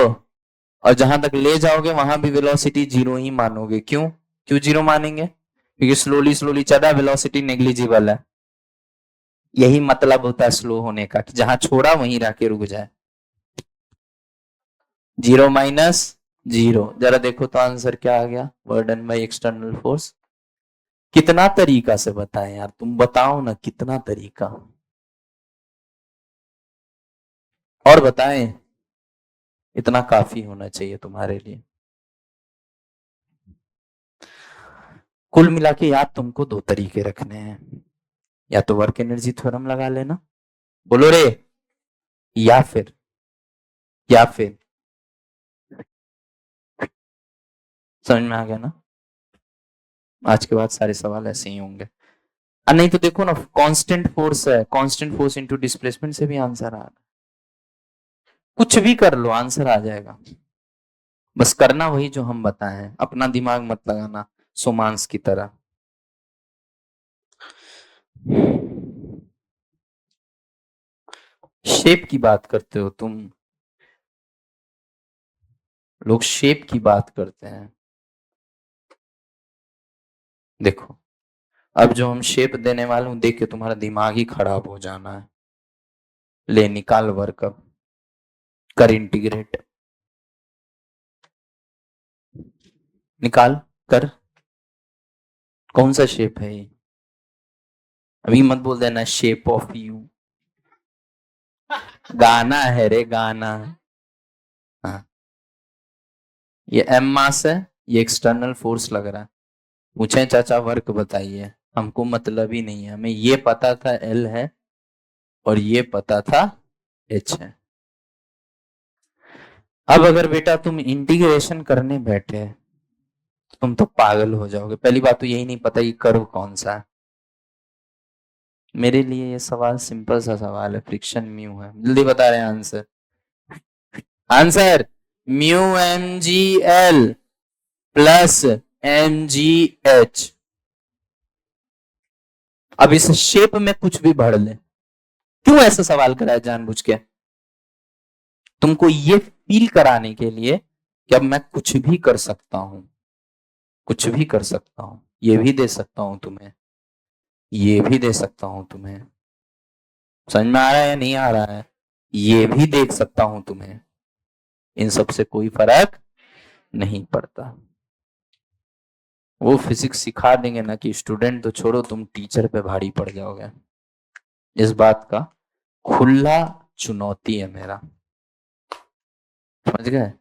और जहां तक ले जाओगे वहां भी वेलोसिटी जीरो ही मानोगे। क्यों? क्यों जीरो मानेंगे? क्योंकि स्लोली स्लोली चल रहा है, वेलोसिटी नेग्लिजिबल है। यही मतलब होता है स्लो होने का, कि जहां छोड़ा वहीं रह के रुक जाए। जीरो माइनस जीरो, जरा देखो तो आंसर क्या आ गया? Burden by external force. कितना तरीका से बताएं यार, तुम बताओ ना कितना तरीका, और बताएं। इतना काफी होना चाहिए तुम्हारे लिए। कुल मिला के याद तुमको दो तरीके रखने हैं, या तो वर्क एनर्जी थ्योरम लगा लेना, बोलो रे, या फिर या फिर समझ में आ गया ना? आज के बाद सारे सवाल ऐसे ही होंगे। नहीं तो देखो ना, कांस्टेंट फोर्स है, कांस्टेंट फोर्स इनटू डिस्प्लेसमेंट से भी आंसर आ रहा है। कुछ भी कर लो आंसर आ जाएगा, बस करना वही जो हम बताए हैं, अपना दिमाग मत लगाना सोमांस की तरह। शेप की बात करते हो तुम, लोग शेप की बात करते हैं। देखो, अब जो हम शेप देने वाले हूं, देख के तुम्हारा दिमाग ही खराब हो जाना है। ले निकाल वर्क, अब कर इंटीग्रेट, निकाल, कर। कौन सा शेप है ये? अभी मत बोल देना शेप ऑफ यू। गाना है रे, गाना। हाँ, ये एम मास है, ये एक्सटर्नल फोर्स लग रहा है। पूछे चाचा वर्क बताइए, हमको मतलब ही नहीं है, हमें ये पता था एल है और ये पता था एच है। अब अगर बेटा तुम इंटीग्रेशन करने बैठे तो तुम तो पागल हो जाओगे। पहली बात तो यही नहीं पता ये कर्व कौन सा है। मेरे लिए ये सवाल सिंपल सा सवाल है, फ्रिक्शन म्यू है। जल्दी बता रहे हैं answer. Answer mu M G l plus m g h. अब इस शेप में कुछ भी भर ले। क्यों ऐसा सवाल करा है जानबूझ के? तुमको ये फील कराने के लिए कि अब मैं कुछ भी कर सकता हूं, कुछ भी कर सकता हूं, ये भी दे सकता हूं तुम्हें, ये भी दे सकता हूं तुम्हें। समझ में आ रहा है या नहीं आ रहा है? ये भी देख सकता हूं तुम्हें, इन सब से कोई फर्क नहीं पड़ता। वो फिजिक्स सिखा देंगे ना कि स्टूडेंट तो छोड़ो, तुम टीचर पे भारी पड़ जाओगे। इस बात का खुला चुनौती है मेरा, समझ गए?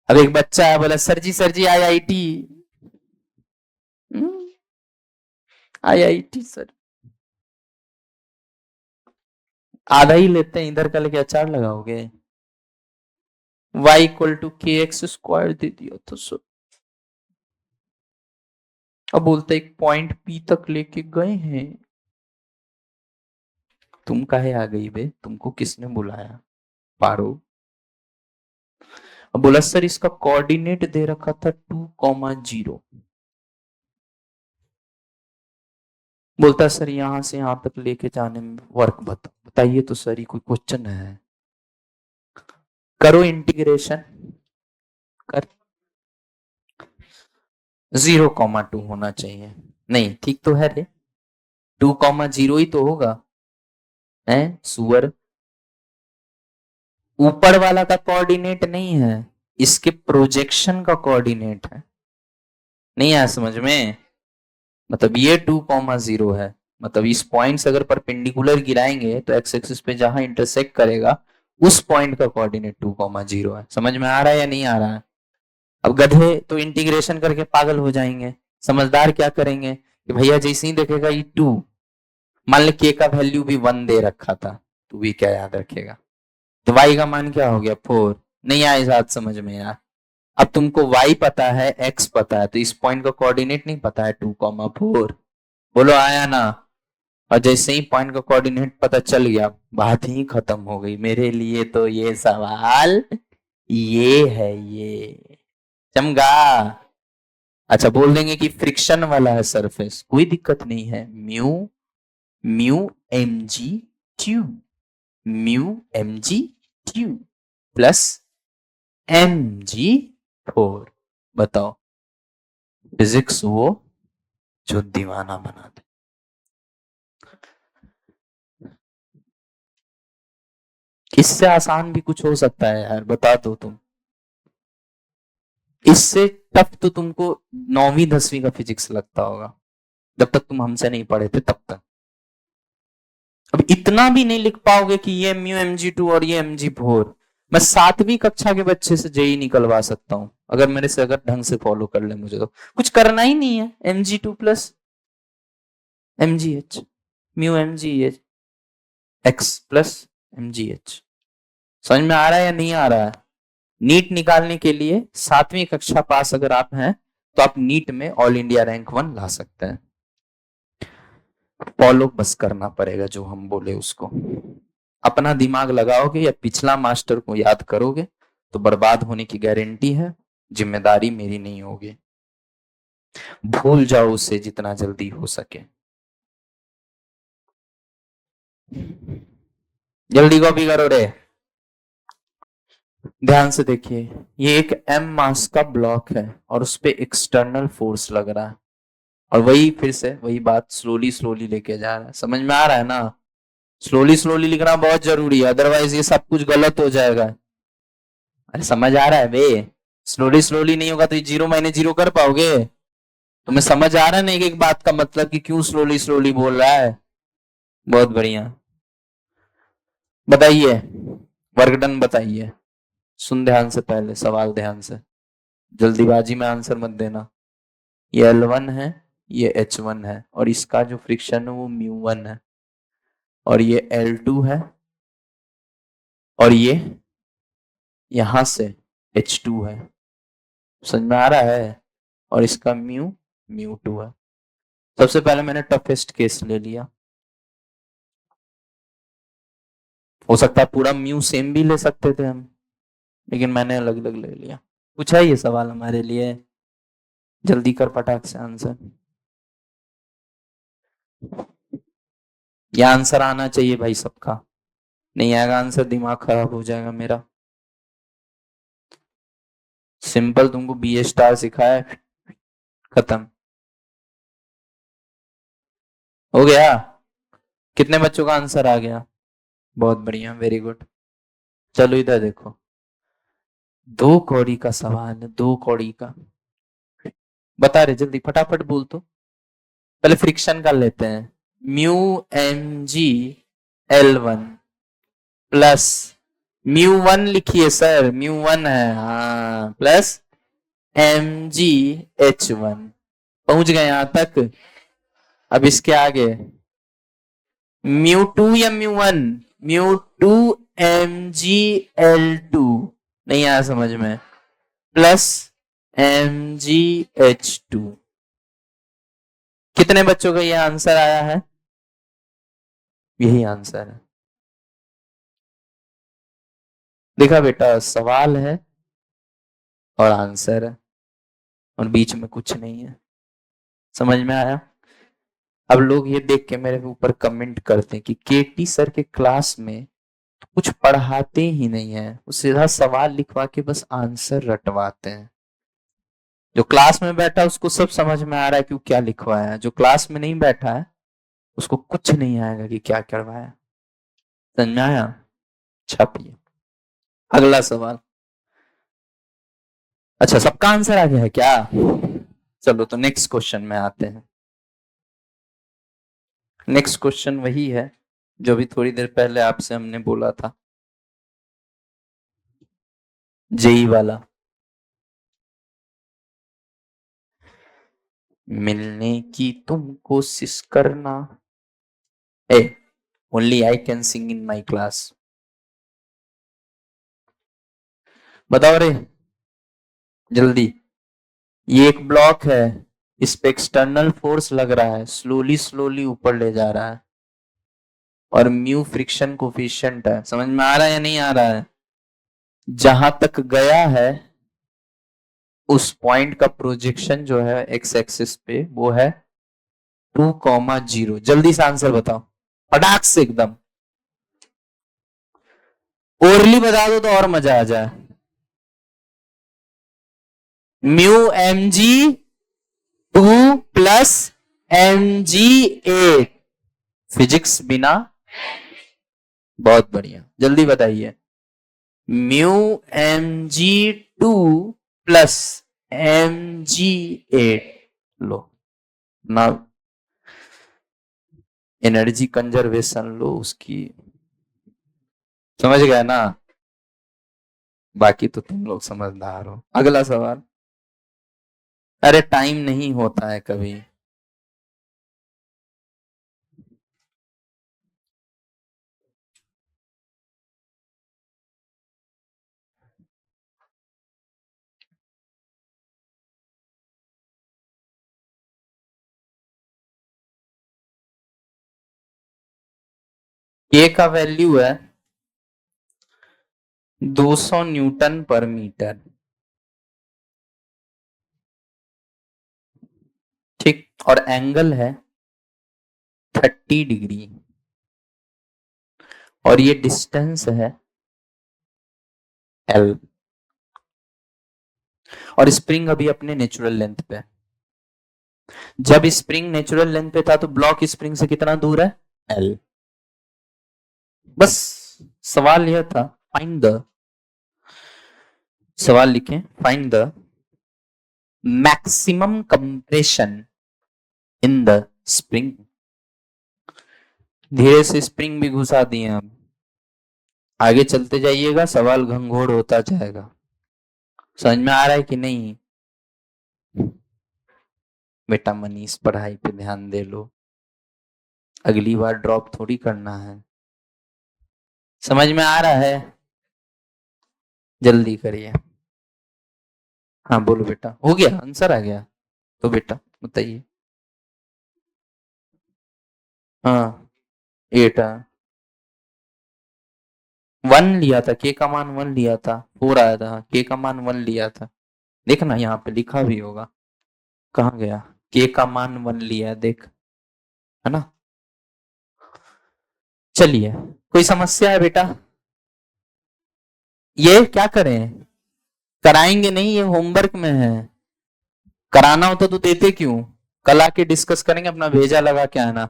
अब एक बच्चा है, बोला सर जी आईआईटी, आईआईटी सर। आधा ही लेते हैं, इधर का लेके अचार लगाओगे। y इक्वल टू के एक्स स्क्वायर दे दिया तो सर, अब बोलते एक पॉइंट P तक लेके गए हैं। तुम काहे आ गई बे, तुमको किसने बुलाया? पारो। अब बोला सर इसका कोऑर्डिनेट दे रखा था 2,0। बोलता सर यहां से यहां तक लेके जाने में वर्क बताइए तो सर, ये कोई क्वेश्चन है? करो इंटीग्रेशन, कर। 0,2 होना चाहिए। नहीं ठीक तो है रे, 2,0 ही तो होगा, है सुअर। ऊपर वाला का कोऑर्डिनेट नहीं है, इसके प्रोजेक्शन का कोऑर्डिनेट है। नहीं आया समझ में? मतलब ये 2,0 है, मतलब इस पॉइंट से अगर परपेंडिकुलर गिराएंगे तो एक्स एक्सिस पे जहां इंटरसेक्ट करेगा उस पॉइंट का कोऑर्डिनेट 2,0 है। समझ में आ रहा है या नहीं आ रहा है? अब गधे तो इंटीग्रेशन करके पागल हो जाएंगे, समझदार क्या करेंगे कि भैया जैसे ही देखेगा ये 2, मान ले के का वैल्यू भी 1 दे रखा था, तो भी क्या याद रखेगा, तो y का मान क्या हो गया 4। नहीं आए बात समझ में यार? अब तुमको y पता है, x पता है, तो इस पॉइंट का कोऑर्डिनेट नहीं पता है 2,4। बोलो आया ना? और जैसे ही पॉइंट का कोऑर्डिनेट पता चल गया, बात ही खत्म हो गई मेरे लिए। तो ये सवाल ये है, ये चमगा। अच्छा बोल देंगे कि फ्रिक्शन वाला है सरफेस, कोई दिक्कत नहीं है, म्यू म्यू एम जी ट्यू, म्यू एम जी ट्यू प्लस एम जी 4। बताओ, फिजिक्स वो जो दीवाना बना दे। इससे आसान भी कुछ हो सकता है यार, बता दो तुम। इससे टफ तो तुमको 9वीं 10वीं का फिजिक्स लगता होगा, जब तक तुम हमसे नहीं पढ़े थे तब तक। अब इतना भी नहीं लिख पाओगे कि ये म्यू एम जी 2 और ये एम जी 4। मैं 7वीं कक्षा के बच्चे से जेई निकलवा सकता हूं, अगर मेरे से अगर ढंग से फॉलो कर ले मुझे, तो कुछ करना ही नहीं है। M g 2 plus m g h, mu M g h x plus m g h. समझ में आ रहा है या नहीं आ रहा है? नीट निकालने के लिए 7वीं कक्षा पास अगर आप हैं तो आप नीट में ऑल इंडिया रैंक 1 ला सकते हैं। फॉलो बस करना पड़ेगा जो हम बोले उसको। अपना दिमाग लगाओगे या पिछला मास्टर को याद करोगे तो बर्बाद होने की गारंटी है, जिम्मेदारी मेरी नहीं होगी। भूल जाओ उसे जितना जल्दी हो सके। जल्दी कॉपी करो रे। ध्यान से देखिए, ये एक एम मास का ब्लॉक है और उस पे एक्सटर्नल फोर्स लग रहा है, और वही फिर से वही बात स्लोली स्लोली लेके जा रहा है। समझ में आ रहा है ना? स्लोली स्लोली लिखना बहुत जरूरी है, अदरवाइज ये सब कुछ गलत हो जाएगा। अरे समझ आ रहा है बे? स्लोली स्लोली नहीं होगा तो ये 0 - 0 कर पाओगे? तुम्हें समझ आ रहा है ना एक एक बात का मतलब कि क्यों स्लोली स्लोली बोल रहा है? बहुत बढ़िया। बताइए, वर्क डन बताइए। सुन ध्यान से, पहले सवाल ध्यान से, जल्दीबाजी में आंसर मत देना। ये L1 है, ये H1 है, और इसका जो फ्रिक्शन है वो μ1 है, और ये L2 है, और ये यहां से H2 है। समझ में आ रहा है? और इसका μ2 है। सबसे पहले मैंने टफेस्ट केस ले लिया, हो सकता है पूरा म्यू सेम भी ले सकते थे हम, लेकिन मैंने अलग अलग ले लिया। पूछा ये सवाल हमारे लिए, जल्दी कर फटाक से आंसर। ये आंसर आना चाहिए भाई सबका, नहीं आएगा आंसर दिमाग खराब हो जाएगा मेरा। सिंपल, तुमको बी ए स्टार सिखाया है, खत्म हो गया। कितने बच्चों का आंसर आ गया? बहुत बढ़िया, वेरी गुड। चलो इधर देखो, 2 कौड़ी का सवाल है, 2 कौड़ी का। बता रहे, जल्दी फटाफट बोल। तो पहले फ्रिक्शन कर लेते हैं। Mu M G L1 plus μ1 लिखिए सर, μ1 है हाँ, प्लस mgh1। पहुंच गए यहां तक? अब इसके आगे μ2 या μ1? μ2 mgl2, नहीं आया समझ में, प्लस mgh2। कितने बच्चों का ये आंसर आया है? यही आंसर है। देखा बेटा, सवाल है और आंसर है, और बीच में कुछ नहीं है। समझ में आया? अब लोग ये देख के मेरे ऊपर कमेंट करते हैं कि केटी सर के क्लास में तो कुछ पढ़ाते ही नहीं है, वो सीधा सवाल लिखवा के बस आंसर रटवाते हैं। जो क्लास में बैठा है उसको सब समझ में आ रहा है कि वो क्या लिखवाया है, जो क्लास में नहीं बैठा है उसको कुछ नहीं आएगा कि क्या करवाया। समझ में आया? छापिए अगला सवाल। अच्छा, सबका आंसर आ गया है क्या? चलो तो नेक्स्ट क्वेश्चन में आते हैं। नेक्स्ट क्वेश्चन वही है जो भी थोड़ी देर पहले आपसे हमने बोला था, जेई वाला। मिलने की तुम कोशिश करना। ए, only I can sing in my class. बताओ रे जल्दी। ये एक ब्लॉक है, इस पे एक्सटर्नल फोर्स लग रहा है, स्लोली स्लोली ऊपर ले जा रहा है, और म्यू फ्रिक्शन कोफिशिएंट है। समझ में आ रहा है या नहीं आ रहा है? जहां तक गया है उस पॉइंट का प्रोजेक्शन जो है एक्स एक्सिस पे वो है 2,0। जल्दी से आंसर बताओ, फटाक से एकदम। ओरली बता दो तो और मजा आ जाए। Mu M g 2 + mg8। Physics बिना बहुत बढ़िया, जल्दी बताइए। Mu mg2 + mg8। लो ना, एनर्जी कंजर्वेशन लो उसकी। समझ गया ना? बाकी तो तुम लोग समझदार हो। अगला सवाल। अरे टाइम नहीं होता है कभी। के का वैल्यू है 200 Nm/m। ठीक, और एंगल है 30 डिग्री, और ये डिस्टेंस है L, और स्प्रिंग अभी अपने नेचुरल लेंथ पे। जब स्प्रिंग नेचुरल लेंथ पे था तो ब्लॉक स्प्रिंग से कितना दूर है? L। बस सवाल यह था, फाइंड द, सवाल लिखें, find the maximum compression in the spring. धीरे से स्प्रिंग भी घुसा दिए हम, आगे चलते जाइएगा, सवाल घंघोर होता जाएगा। समझ में आ रहा है कि नहीं? बेटा मनीष पढ़ाई पे ध्यान दे लो, अगली बार ड्रॉप थोड़ी करना है। समझ में आ रहा है? जल्दी करिए। हाँ बोलो बेटा, हो गया, आंसर आ गया? तो बेटा बताइए। हाँ 8। 1 लिया था, के का मान 1 लिया था, 4 आया था, के का मान 1 लिया था। देखना यहाँ पे लिखा भी होगा, कहाँ गया? के का मान 1 लिया, देख, है ना? चलिए, कोई समस्या है बेटा? ये क्या करें? कराएंगे नहीं, ये होमवर्क में है। कराना होता तो देते क्यों? कल आके डिस्कस करेंगे, अपना भेजा लगा के आना।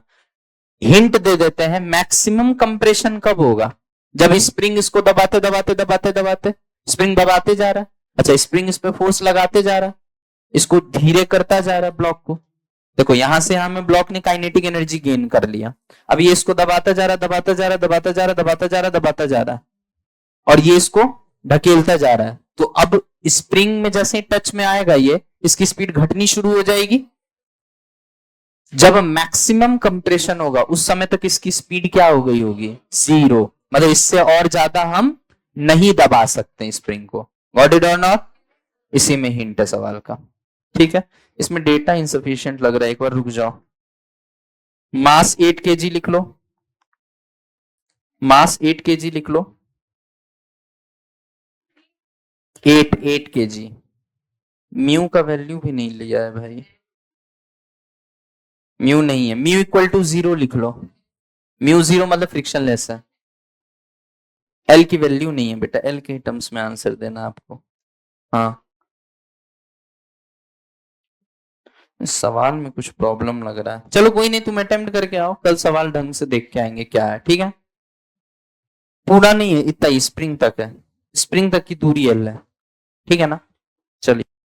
हिंट दे देते हैं, मैक्सिमम कंप्रेशन कब होगा? जब स्प्रिंग इसको दबाते दबाते दबाते दबाते, स्प्रिंग दबाते जा रहा है, अच्छा स्प्रिंग इस पे फोर्स लगाते जा रहा है, इसको धीरे करता जा रहा है ब्लॉक को। देखो यहां से यहां में ब्लॉक ने काइनेटिक एनर्जी गेन कर लिया, अब ये इसको दबाता जा रहा है, दबाता जा रहा है, दबाता जा रहा है, दबाता जा रहा है, दबाता जा रहा है, और ये इसको ढकेलता जा रहा है। तो अब स्प्रिंग में जैसे टच में आएगा ये, इसकी स्पीड घटनी शुरू हो जाएगी। जब मैक्सिमम कंप्रेशन होगा उस समय तक इसकी स्पीड क्या हो गई होगी? 0। मतलब इससे और ज्यादा हम नहीं दबा सकते स्प्रिंग को। गॉट इट और नॉट? इसी में हिंट है सवाल का। ठीक है, इसमें डेटा इंसफिशियंट लग रहा है, एक बार रुक जाओ। मास 8 kg लिख लो, मास 8 kg लिख लो। 8 kg। म्यू का वैल्यू भी नहीं लिया है भाई, म्यू नहीं है, म्यू इक्वल टू 0 लिख लो। म्यू 0 मतलब फ्रिक्शनलेस है। एल की वैल्यू नहीं है बेटा, एल के टर्म्स में आंसर देना आपको। हाँ इस सवाल में कुछ प्रॉब्लम लग रहा है। चलो कोई नहीं, तुम अटेम्प्ट करके आओ, कल सवाल ढंग से देख के आएंगे क्या है, ठीक है। पूरा नहीं है, इतना स्प्रिंग तक है, स्प्रिंग तक की दूरी एल है, ठीक है ना। चलिए।